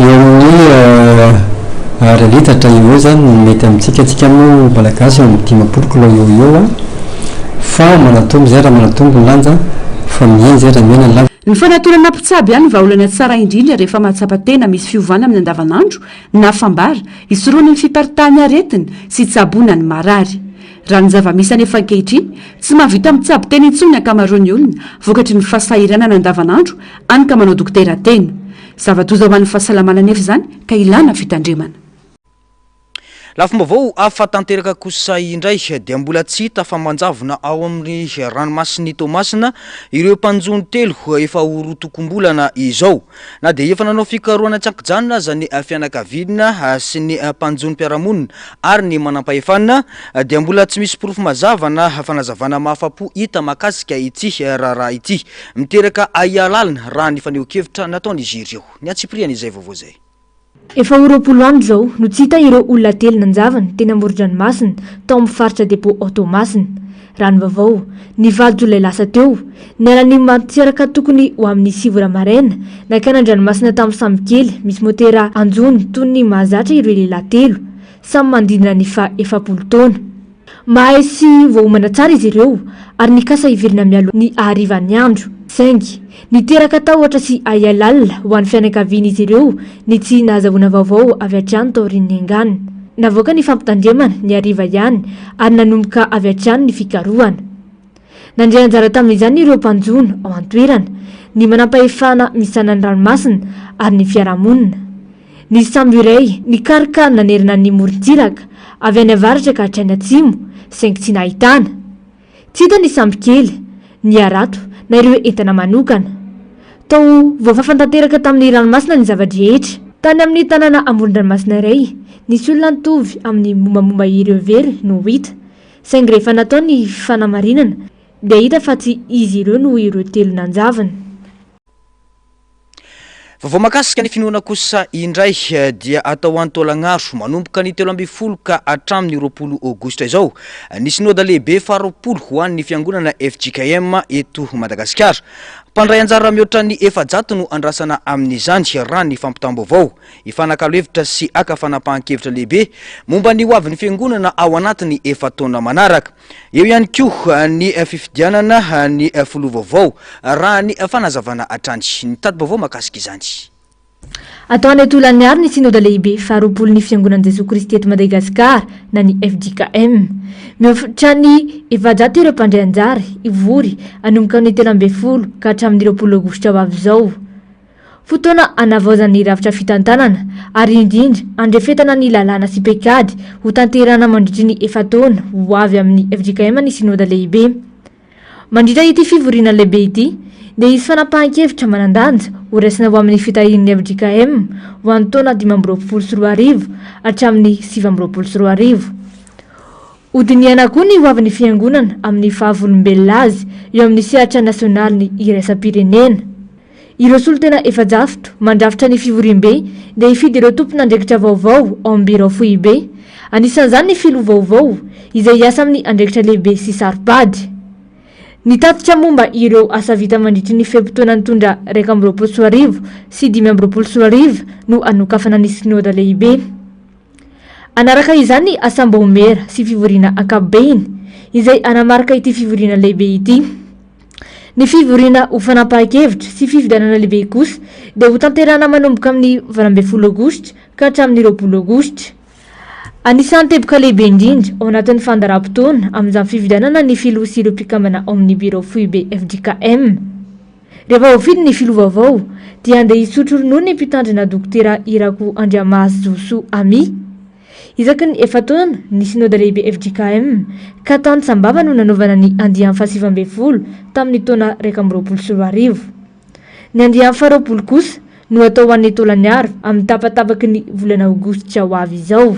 eo amin'ny ray litatra eo zany mety amintsika tsika moa malagasy eo amin'ny 10 kilô eo fa manatombo zay raha manatombo ny lanja fa mieny zay raha miena ny lanja ny fanatonana mpitsabo ihany vaolana tsara indrindra rehefa mahatsapa-tena misy fiovana amin'ny andavanandro na fambara isoroany ny fiparitahany aretina sy tsabona ny marary raha ny zava-misy anefa ankehitriny tsy mahavita mitsabo tena intsony ny ankamaroany olona vokatry ny fahasahirana ny andavanandro any ka manao dokotera tena zava-doza ho an'ny fahasalamana nefa izany ka ilana fitandremana lafombavao afatanteraka kosa indray dia mbola tsy hita fa manjavona ao amin'ny ranomasiny Tomasina ireo mpanjony telo efa orotokom-bolana izao na dia efa nanao fikarohana tsakijanona aza ny fianakaviana sy ny mpanjony mpiaramonina ary ny manam-pahefanana dia mbola tsy misy porofo mazava na fanazavana mahafapo hita makasika ity raharaha ity miteraka aialalina raha ny faneho-kevitra nataon'izy ireo ny atsipriana izay vaovao zay efa oropolo andro zao no tsy hita ireo olona telo nanjavany teny amoron-dranomasina tao amin'ny faritra depo Automasina rano vaovao ny valo jolay lasa teo ny alany materaka tokony ho amin'ny 7 maraina nakana an-dranomasina tamin'ny samykely misy motera anjony toy ny mahazatra ireo lehilahy telo samy mandindina ny efapolo taona mahay sy voahomana tsara izy ireo ary ny kasa iverina mialo ny aharivan'ny andro saingy niteraka tao ohatra sy aialalina ho an'ny fianakaviana izy ireo ny tsy nahazavona vaovao avy hatrany tao rin'ny angany navoaka ny fampitandremana ny ariva ihany ary nanomboka avy hatrany ny fikarohana nandray anjara tamin'izany ireo mpanjony ao an-toerana ny manampahefana misanany ranomasina ary ny fiarahamonina ny sambo iray ny karika nanerina ny morontsiraka avy any avaratra ka hatrany atsimo saingy tsy nahitana tsy hita ny sambo kely ny arato na ireo entana manokana tao voafafantanteraka tamin'ny ranomasina ny zava-drehetra tany amin'ny tanàna amoron-dranomasina iray nisy olona nitovy amin'ny mombamomba ireo very no hita saingy rehefa natao ny fanamarinana dia hita fa tsy izy ireo no ireo telo nanjavana vaovao makasika ny finoana kosa indray dia atao antaolagnaro manomboka ny 12 ka hatramin'ny 20 aogositra izao ny synode lehibe faha 20 ho an'ny fiangonana FJKM eto Madagasikara mpandray anjara mihoatra ny 700 no andrasana amin'izany raha ny fampitam-baovao ifanakalo hevitra sy akafanapahakevitra lehibe momba ny hoavin'ny fiangonana ao anatiny 7 taona manaraka eo ihany koa ny fifidianana ny filoha-vaovao raha ny fanazavana hatrany ny tady vaovao makasika izany atao any atolany ary ny synode lehibe faha 20 ny fiangonan'i Jesoa Kristy eto Madagasikara na ny FJKM mihoatra ny 700 ireo mpandray anjara ivory anomboka ny 13 ka hatramin'ny 20 aogositra ho avy izao fotoana anavaozan'ny rafitra fitantanana ary indrindra andrefetana ny lalàna sy pekady ho tanterana mandritry ny 7 taona ho avy amin'ny FJKM ny synode lehibe mandritra ity fivoriana lehibe ity dia isy fanapahan-kevitra manandanja ho raisina ho amin'ny fitahirin'ny FJKM ho an'ny taona 2024 hatramin'ny 2024. Hodiniana koa ny hoavin'ny fiangonana amin'ny fahavolombelona azy eo amin'ny sehatra nasionaly ny iraisam-pirenena. Ireo solotena efa-jafotro mandrafitra ny fivorim-be dia hifidy ireo tompon'andraikitra vaovao ao amin'ny biro foibe. Anisan'izany ny filo vaovao izay hiasa amin'ny andraikitra lehibe sy saropady. Ny tatitra momba ireo asa vita mandritry ny fehim-potoana nitondra 2024 sy 2024 no anokafana ny sinôda lehibe. Anaraka izany asam-baomera sy fivoriana ankapobeny izay anamarika ity fivoriana lehibe ity. Ny fivoriana ho fanapahan-kevitra sy fifidianana lehibe kosa dia ho tanterana manomboka amin'ny 20 Aogositra ka hatramin'ny 20 Aogositra. Anisan'ny teboka lehibe indrindra ao anatin'ny fandaharam-potoana amin'izany fifidianana ny filo sy ireo mpikambana ao amin'ny biro foibe FJKM. Rehefa hovidy ny filo vaovao dia andeha hisotro ronono ny mpitandrina dokotera Irako Andriamazoso Ami. Isaky ny efataona ny sinôda lehibe FJKM ka tany Sambava no nanaovana ny andian'ny faha-20 tamin'ny taona 2024. Ny andian'ny faha-20 kosa no atao an'ny taolany aro amin'ny tapatapaky ny volana Aogositra ho avy izao.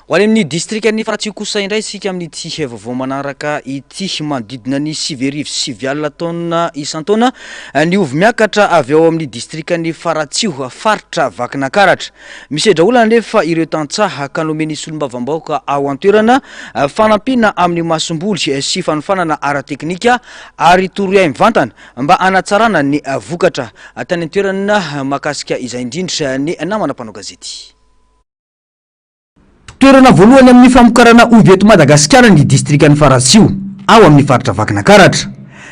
Ho any amin'ny distrikan'ny Faratsio kosa indray isika amin'ity vaovao manaraka ity manodidina ny 7,9 taona isan-taona ny ovy miakatra avy ao amin'ny distrikan'ny Faratsio faritra Vakinankaratra. Misedra olana nefa ireo tantsaha ka nomeny solombavam-bahoaka ao an-toerana fanampiana amin'ny masomboly sy fanofanana ara-teknika ary torohay mivantana mba hanatsarana ny vokatra tany an-toerana makasika izay indrindra ny namana mpanao gazety. Toerana voalohany amin'ny famokarana ovy eto Madagasikara ny distrikan'ny Faratsio ao amin'ny faritra Vakinankaratra.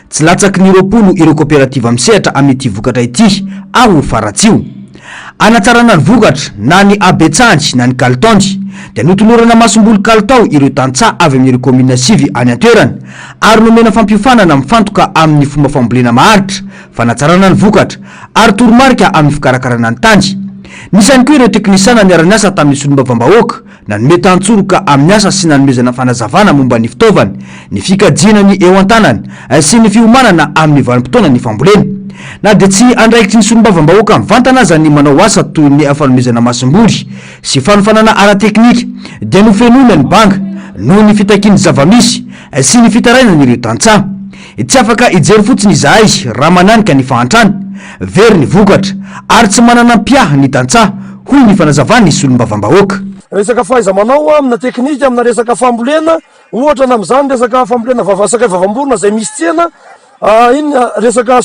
Tsy latsaky ny 20 ireo kooperativa misehatra amin'ity vokatra ity ao Faratsio. Anatsarana ny vokatra na ny abetsandy na ny kalitondry dia notolorana masomboly kalitao ireo tantsaha avy amin'ireo komina sivy any an-toerana ary nomena fampiofanana mifantoka amin'ny fomba fambolena maharitra, fanatsarana ny vokatra ary toromarika amin'ny fikarakarana ny tany. Nisany koa ireo teknisana niara asa tamin'ny solombavam-bahoaka na nome tantsoroka amin'ny asa sy nanomezana fanazavana momba ny fitaovana, ny fikajiana ny eo an-tanana sy ny fiomanana amin'ny vanim-potoana ny fambolena. Na dia tsy andraikitry ny solombavam-bahoaka mivantana aza ny manao asa toy ny fanomezana masomboly sy fanofanana ara-teknika dia nofenoina ny banga noho ny fitakiany zavamisy sy ny fitarainana ireo tantsaha. Tsy afaka ijery fotsiny izahay raha mananika ny fahantrana very ny vokatra ary tsy manana mpiaha ny tantsaha hoy ny fanazavany ny solombavam-bahoaka. Resaka faiza manao amina teknika amina resaka fambolena ohatra na amin'izany resaka fambolena sakay vavamborona zay misy tsena iny resaka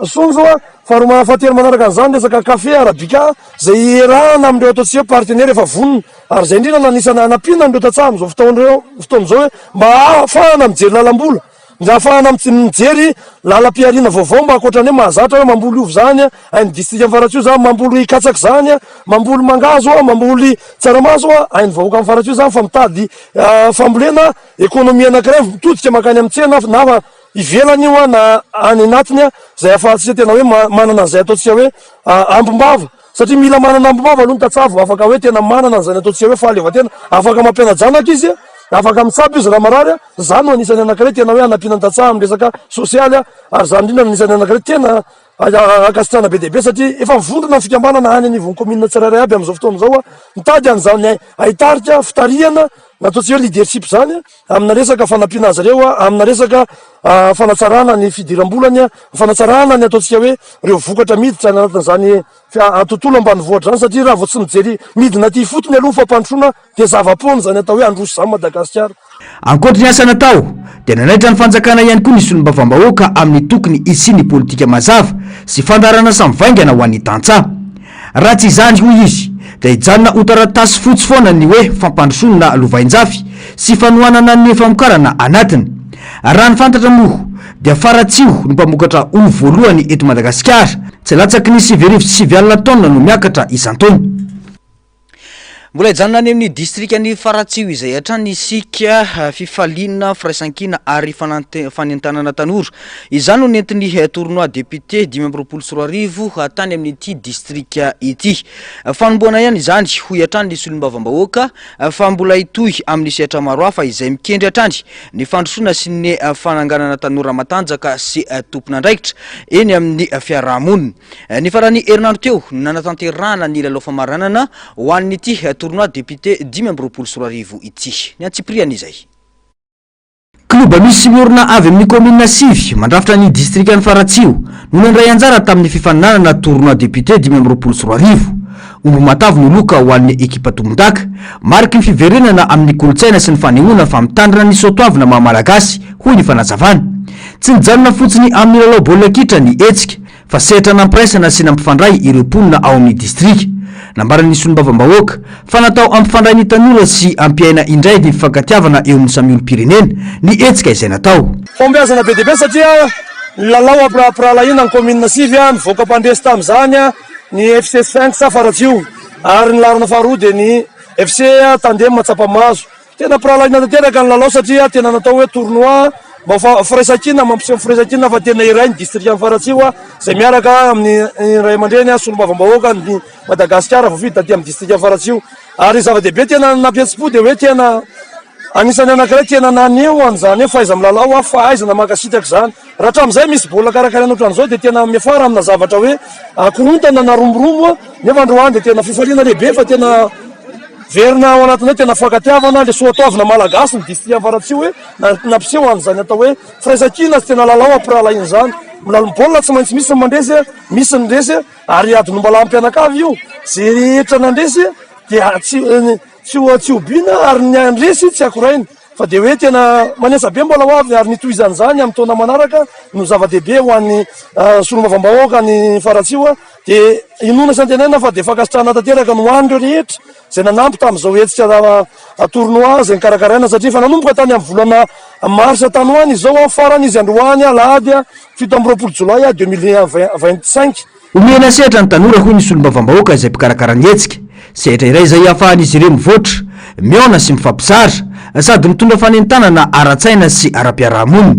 sonjo fahatelo manaraka an'izany resaka kafe arabika zay erahana amindreo ataontsika partenaire efa vonona ary zay indrindra nanisana anampina andreo tantsaha amin'izao fotoana zao hoe mba ahafahana mijery lalam-bola mba ahafahana mijery lalam-piarina vaovao mba akoatrany hoe mahazatra hoe mamboly ovy zany ainy distrikan'ny Faratsio zany mamboly katsaky zany mamboly mangazo mamboly tsaramaso ainy vahoaka amin'ny Faratsio zany fa mitady fambolena ekonomia anankiray mitodika makany amin'ny tsena na ivelany io na any anatiny zay ahafahantsika tena hoe manana an'izay ataontsika hoe ambombava satria mila manana ambombava aloha ny tantsaha afaka hoe tena manana an'izay ataontsika hoe fahaleovan-tena afaka mampiana-janaka izy afaka mitsabo izy raha marary zany no anisany anankiray tena hoe anampina ny tantsaha amin'ny resaka sosialy ary zany indrindra anisany anankiray tena akasitrana be dehibe satria efa mivondrona ny fikambanana any anivon'ny komina tsirairay aby amin'izao fotoana zao mitady an'izany ahitarika fitariana nataontsika hoe leadership zany amina resaka fanampiana azy ireo amina resaka fanatsarana ny fidiram-bolany fanatsarana ny ataontsika hoe reo vokatra miditra any anatin'izany tontolo ambanivohitra zany satria raha vao tsy mijery midina ty fotony aloha fampandrosoana dia zava-pony zany atao hoe androso zany Madagasikara. Ankoatra ny asa natao dia nanaitra ny fanjakana ihany koa ny solombavam-bahoaka amin'ny tokony isiny politika mazava sy fandarana samivaingana ho an'ny tantsaha. Raha tsy izany hoy izy dia hijanona ho taratasy fotsy foana ny hoe fampandrosonana lovain-jafy sy fanohanana ny famokarana anatiny. Raha ny fantatra moa dia Faratsio no mpamokatra ovy voalohany eto Madagasikara, tsy latsaky ny 7,9 taona no miakatra isan-taona. mbola ijanona any amin'ny district ny Faratsio izay hatrany isika fifaliana firaisankina ary fanentanana tanora izany no nentin'ny tournoi député 2024 tany amin'ity district ity fanomboana ihany izany ho hatrany ny solombavambahoaka fa mbola itoy amin'ny sehatra maro hafa izay mikendry hatrany ny fandrosoana sy ny fananganana tanora matanjaka sy tompon'andraikitra eny amin'ny fiarahamonina ny farany herinandro teo nanatanterahana ny lalao famaranana ho an'ity tournoi député 2024 ity ny antsipriany izay kluba misy miorina avy amin'ny commune sivy mandrafitra ny district ny Faratsio no nandray anjara tamin'ny fifaninanana tournoi député 2024 ombo matavy no loka ho an'ny ekipa tombondaka mariky ny fiverenana amin'ny kolotsaina sy ny fanehoana fa mitandrina ny soatoavina mahamalagasy hoy ny fanazavana tsy nijanona fotsiny amin'ny lalao baolina kitra ny hetsika fa sehatra nampiresana sy nampifandray ireo mponina ao amin'ny district nambaran'ny solombavambahoaka fa natao ampifandray ny tanora sy ampiaina indray ny fifankatiavana eo amin'ny samy olom-pirenena ny hetsika izay natao fombiazana be deaibe satria lalao apirahalaina ny commune sivy mivoaka mpandresy tam'izany ny FC 5 sa Faratsio ary ny larona faharoa de ny FC Tandem Matsapamazo tena pirahalaina tanteraka ny lalao satria tena natao hoe tournoi mba firaisakina mampiseho firaisakina fa tena iray ny district ny Faratsio zay miaraka amin'ny ray aman-dreny solombavambahoaka ny Madagasikara voavidy taty amin'ny district ny Faratsio ary zava-dehibe tena nampihetsi-po de hoe tena anisany anankiray tena naneo an'izany hoe faiza milalao fa aizana makasitraka zany raha hatram'izay misy bola karakaraina ohatran'izao de tena miafara amina zavatra hoe korontana na romborombo nefa androany de tena fifaliana lehibe fa tena verina ao anatin'izay tena fankatiavana le soatoavina malagasy ny district ny Faratsio hoe nampiseho an'izany atao hoe firaisakina sy tena lalao ampirahalaina zany milalao baolina tsy maintsy misy mandresy misy nindresy ary adonom-bala ampianakavy io zay rehetra nandresy dia tsy obiana ary ny andresy tsy akorainy fa de hoe tena manesa be mbola ho avy ary nitoizany zany amin'ny taona manaraka no zava-dehibe ho an'ny solombavambahoaka ny Faratsio de inona santenena fa de fankasitrahana tanteraka no hoan'ireo rehetra zay nanampy tamin'izao hetsika tournoi zay nikarakaraina satria fa nanomboka tany amin'ny volana marsa tany hoany izao farany izy androany alahady 17 jolay 2025 omena sehatra ny tanora hoy ny solombavambahoaka izay mpikarakarany hetsika sehatra iray izay ahafahan'izy ireo mivoatra miona sy mifampizara sady mitondra fanentanana ara-tsaina sy ara-piarahamonina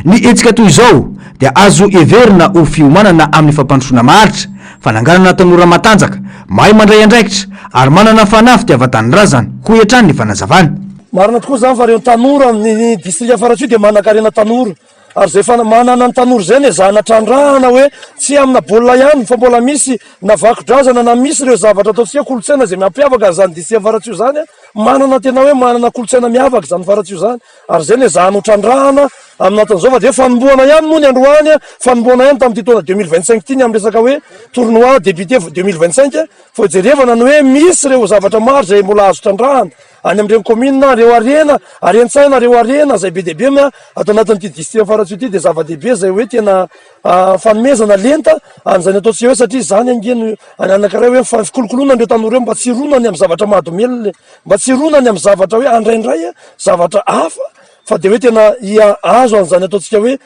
ny hetsika toy izao dia azo everina ho fiomanana amin'ny fampandrosoana maharitra fananganana tanora matanjaka mahay mandray andraikitra ary manana fanafy tiavatany razana hoy hatrany ny fanazavana marina tokoa zany fa reo tanora ny district Faratsio de manan-karena tanora ary zay manana ny tanora zay zana trandrahana hoe tsy amina baolina ihany fa mbola misy na vakidrazana na misy ireo zavatra ataotsika kolotsaina zay mampiavaka zany district Faratsio zany manana tena hoe manana kolotsaina miavaka zany Faratsio zany ary zay zana ho trandrahana aminatin'izao fa de fanomboana ihany moa ny androany fanomboana ihany tamin'ity taona 2025 ity ny amin'ny resaka hoe tournoi député 2025 fa jerevana ny hoe misy reo zavatra maro zay mbola azo trandrahana any amin'ireny commune reo arena arentsaina reo arena zay be dehibe atao anatin'ity district Faratsio ity de zava-dehibe zay hoe tena fanomezana lenta an'izany ataotsika hoe satria zany angeny anankiray hoe fikolokoloana andreo tanora mba tsy ronany amin'ny zavatra mahadomelona mba tsy ronany amin'ny zavatra hoe andraindray zavatra hafa fa de hoe tena azo an'izany ataotsika hoe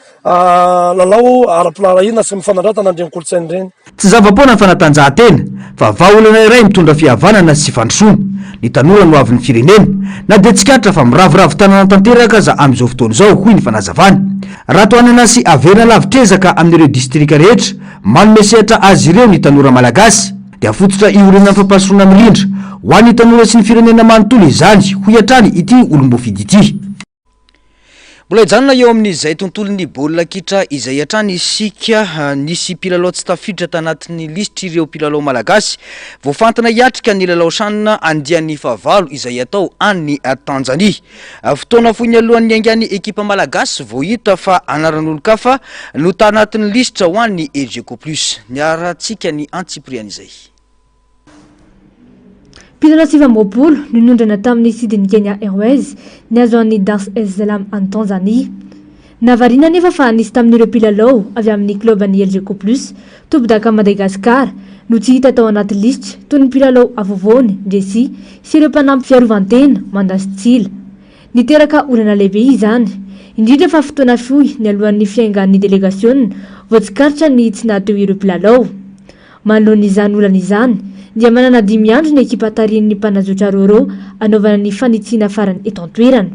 lalao ara-pirahalaina sy mifanandratana andreny kolotsaina ireny tsy zava-poana ny fanatanjahantena fa vaolana iray mitondra fihavanana sy fandrosoana ny tanora no avy ny firenena na de tsikatra fa miravoravo tanana tanteraka za amin'izao fotoana izao hoy ny fanazavana raha toanana sy averina lavitrezaka amin'ireo distrika rehetra manome sehatra azy ireo ny tanora malagasy dia fototra iorenana fampahasorona mirindra ho an'ny tanora sy ny firenena manontolo izany hoy hatrany ity olom-bofidy ity mbola ijanona eo amin'izay tontolon'ny baolina kitra izay hatrany isika nisy mpilalao tsy tafiditra tanatin'ny lisitra ireo mpilalao malagasy voafantana hiatrika ny lalao sanina andian'ny fahavalo izay atao any Tanzania fotoana foiny alohan'ny aingany ekipa malagasy vao hita fa anaran'olo-kafa no tanatin'ny lisitra ho an'ny Ejeco Plus ny aratsika ny antsipriany izay Mpilalao sivambopolo nonondrana tamin'ny Sydney Kenya Airways ny azo an'ny Dar es Salaam any Tanzania. Navarina nefa fa nisy tamin'ireo mpilalao avy amin'ny club an'ny Ejeco Plus tobidaka Madagasikara no tsy hita tao anaty lisitra toy ny mpilalao avovoany Jesse sy ireo mpanampy fiarovantena mandasy tsila. Niteraka olana lehibe izany indrindra fa fotoana fohy ny alohan'ny fiaingan'ny delegasiona voatsikaritra ny tsy nahateo ireo mpilalao. Manoloan'izany olana izany dia manana 5 andro ny ekipa tarian'ny mpanazotra rorô anaovana ny fanitsiana farany eto an-toerana.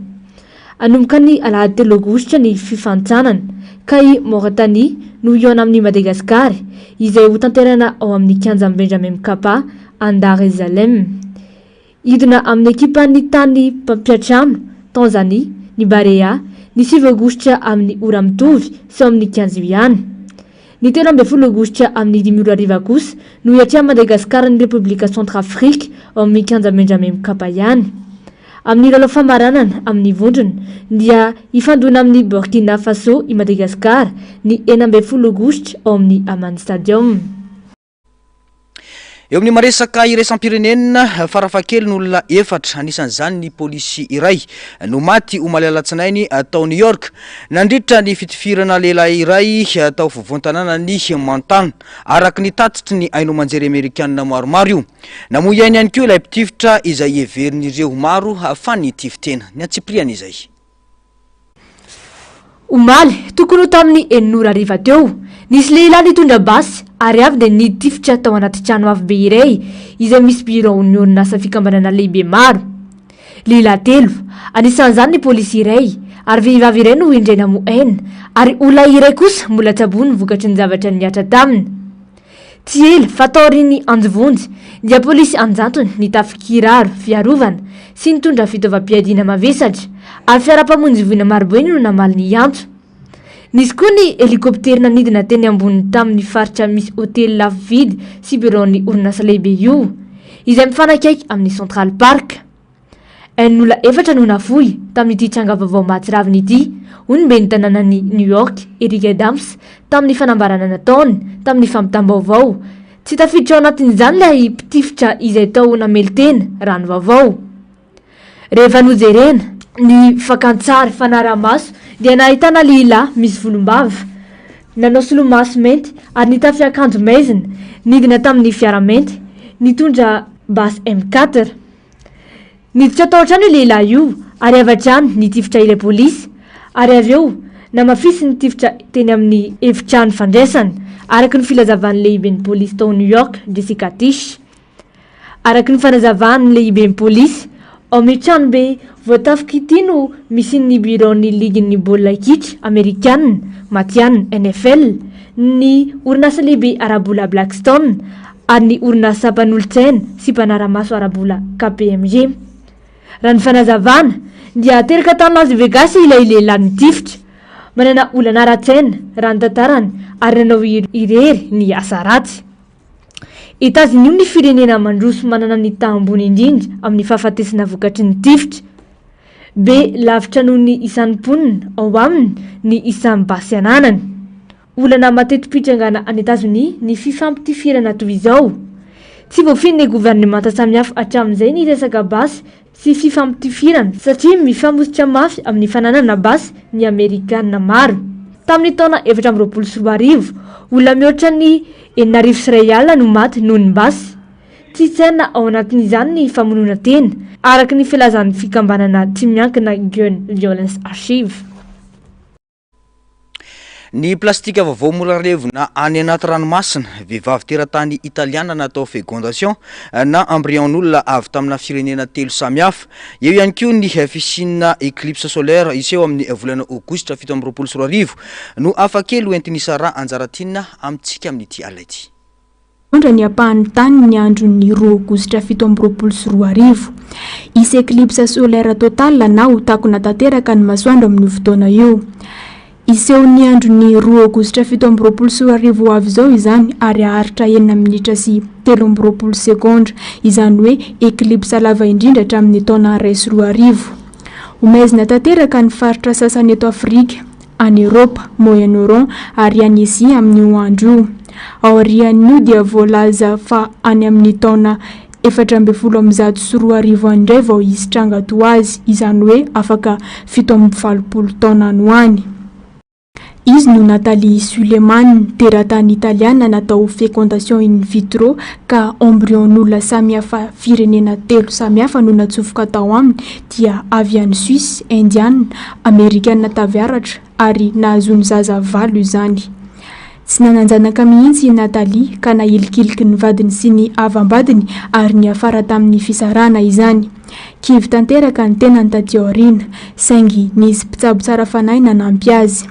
Anomboka ny alahady 3 aogositra ny fifantsanana ka i Mauritanie no iona amin'ny Madagasikara izay ho tanterana ao amin'ny kianja Benjamin Mkapa Dar es Salaam. Idina amin'ny ekipa ny tany Pampiatrano Tanzania ny Barea ny 7 aogositra amin'ny ora mitovy sy amin'ny Kianziana. Ny 13 aogositra amin'ny 5 kosa no iatria Madagasikara ny Republika Centrafrika ao amin'ny kianja Benjamin Mkapa ihany. Amin'ny lalao famaranana amin'ny vondrona dia ifandona amin'ny Burkina Faso i Madagasikara ny 14 aogositra ao amin'ny Amani Stadium. Eo amin'ny maresaka iraisam-pirenena farafakely n'olona 4 anisan'izany ny polisy iray no maty omaly alatsinainy tao New York nandritra ny fitifirana lehilahy iray tao fovoan-tanàna ny Montana araka ny tatitry ny haino manjery Amerikanina maromaro io. Namoy iainy ihany koa ilay mpitifitra izay heverin'ireo maro fa nitifitena ny Antsipriana izay. Omaly tokony tamin'ny 9 teo nisy lehilahy nitondra basy ary avy dia nitifitra tao anaty trano avo be iray izay misy bureau ny orinasa fikambanana lehibe maro. Lehilahy 3 anisan'izany ny polisy iray ary vehivavy iray no indrena moaina ary olona iray kosa mbola tsabony vokatry ny zavatra niatra taminy. Tsy ela fa tao aorian'ny anjovonjy dia polisy anjantony nitafy kiraro fiarovana sy nitondra fitaovam-piadiana mavesatra ary fiara-pamonjy voina marobe no namaly ny antso. Nisy koa ny helikoptera nidina teny ambony tamin'ny faritra misy hotely lafo vidy sy bureau ny orinasa lehibe io izay mifanakaiky amin'ny Central Park. Ain'olona 4 no nafoy tamin'ity tranga vaovao mahatsiraviny ity hono be ny tanànan'ny New York Eric Adams tamin'ny fanambarana nataony tamin'ny fampitam-baovao. Tsy tafiditra ao anatin'izany ilay mpitifitra izay tao namely tena rano vaovao. Rehefa nojerena ny fakantsary fanaramaso dia nahitana lehilahy misy volombava nanao solomaso mainty ary nitafy akanjo maizina nidina tamin'ny fiara mainty nitondra basy M4. Niditra tao an-trano io lehilahy io ary avy hatrany nitifitra ilay polisy ary avy eo namafisy nitifitra teny amin'ny efitrano fandraisana araka ny filazavan'ny lehiben'ny polisy tao New York Jessica Tish. Araka ny fanazavan'ny lehiben'ny polisy ao amin'ny trano be voatafika ity no misy ny bureau ny ligin'ny baolina kitra Amerikanina Matian NFL, ny orinasa lehibe arabola Blackstone ary ny orinasa mpanolo-tsaina sy mpanara-maso arabola KPMG. Raha ny fanazavana dia teraka tany Las Vegas ilay lehilahy nitifitra manana olana ara-tsaina raha ny tantarany ary nanao irery ny asa ratsy. États-Unis ny firenena mandroso manana ny tahambony indrindra amin'ny fahafatesana vokatry ny tifitra. Be lavitra noho ny isan'ny mponina ao aminy ny isan'ny basy ananany. Olana mateti-pitrangana any États-Unis ny fifampitifirana toy izao. Tsy voafiny ny gouvernemanta samihafa hatramin'izay ny resaka basy sy fifampitifirana satria mifamositra mafy amin'ny fananana basy ny Amerikanina maro. Tamin'ny taona 2024 olona mihoatra ny 900 alina no maty noho ny basy. Tsy tsaina ao anatin'izany ny famonoana tena araka ny filazan'ny fikambanana tsy miankina Gun Violence Archive. Ny plastika vaovao morarevina any anaty ranomasina vehivavy teratany italiana natao fécondation na embryon'olona avy tamina firenena 3 samihafa. Eo ihany koa ny fisina éclipse solaire iseho amin'ny volana aogositra 7 no afakely hoentin'isara anjaratinina amintsika amin'ity alina ity. Ondra ny apahan'ny tany ny andron'ny 2 aogositra 7 isy éclipse solaire total na ho takona tanteraka ny masoandro amin'ny fotoana io. Iseho ny andron'ny 2 aogositra 7 avy izao izany ary aharitra 9 minitra sy 13 sekondra izany hoe éclipse lava indrindra hatramin'ny taona 2 Omezina tanteraka ny faritra sasany eto Afrika, any Europa, Moyen-Orient ary any Asia amin'ny andro io. Aorian'io dia voalaza fa any amin'ny taona 1402 indray vao hisy tranga to azy izany hoe afaka 7 taona anoany. Izy no Nathalie Suleiman, teratany italiana natao fécondation in vitro ka embryon'olona samihafa firenena 3 samihafa no natsofoka tao aminy dia avy any Suisse, Indiana, Amerikanina taviaratra ary nahazony zaza 8 izany. sy nananjanaka mihitsy Natalia ka nahilikiliky ny vadiny sy ny avambadiny ary ny afara tamin'ny fisarana izany. Kivy tanteraka ny tena ny taty aoriana saingy nisy mpitsabo tsara fanahy nanampy azy.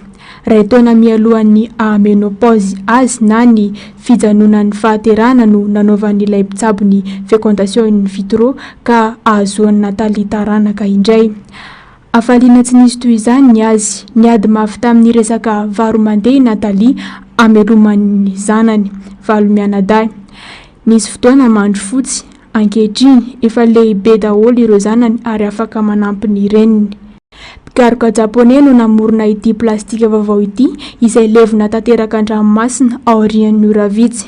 Ray taona mialohan'ny menopause azy na ny fijanonan'ny fahaterana no nanaovan'ilay mpitsabo ny fécondation in vitro ka ahazoan'ny Natalia taranaka indray. Afaliana tsy nisy toy izany ny azy, niady mafy tamin'ny resaka varo mandeha Natalia ameloman'ny zanany valo mianadahy. Nisy fotoana mandro fotsy, ankehitriny efa lehibe daholo ireo zanany ary afaka manampy ny reniny. Mpikaroka japonais no namorona ity plastika vaovao ity izay levona tanteraka an-dranomasina aorian'ny ora vitsy.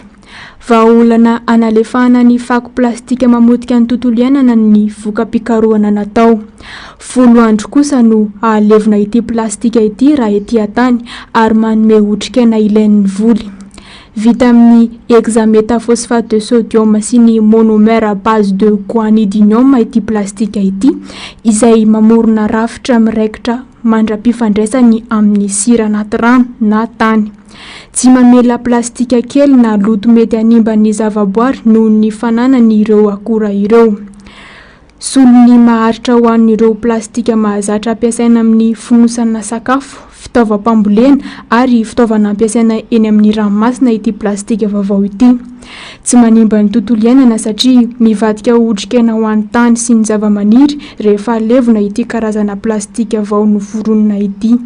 Vahaolana analefahana ny fako plastika mamotika ny tontolo iainana ny voka-pikarohana natao. 10 andro kosa no ahalevona ity plastika ity raha ety an-tany ary manome otrikaina ilain'ny voly. Vita amin'ny hexamétaphosphate de sodium sy ny monomère à base de guanidinium ity plastika ity izay mamorona rafitra miraikitra mandra-pifandraisany amin'ny sira anaty rano na tany. Tsy mamela plastika kely na loto mety hanimba ny zavaboary noho ny fananany ireo akora ireo. Solony maharitra ho an'ireo plastika mahazatra ampiasaina amin'ny fonosana sakafo, fitaovam-pambolena ary fitaovana ampiasaina eny amin'ny ranomasina ity plastika vaovao ity. Tsy manimba ny tontolo iainana satria mivadika otrikaina ho an'ny tany sy ny zava-maniry rehefa levona ity karazana plastika vao noforonina ity.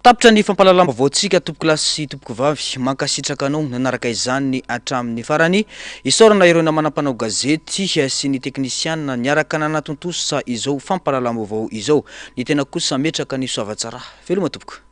Tapitra ny fampalalama vaotsika tompoko lasy sy tompoko vavy mankasitraka anao nanaraka izany hatramin'ny farany isaorana ireo namana-panao gazety sy ny teknisiana niaraka nanatontosa izao fampalalama vaovao izao ny tena kosa metraka ny soavatsara veloma tompoko.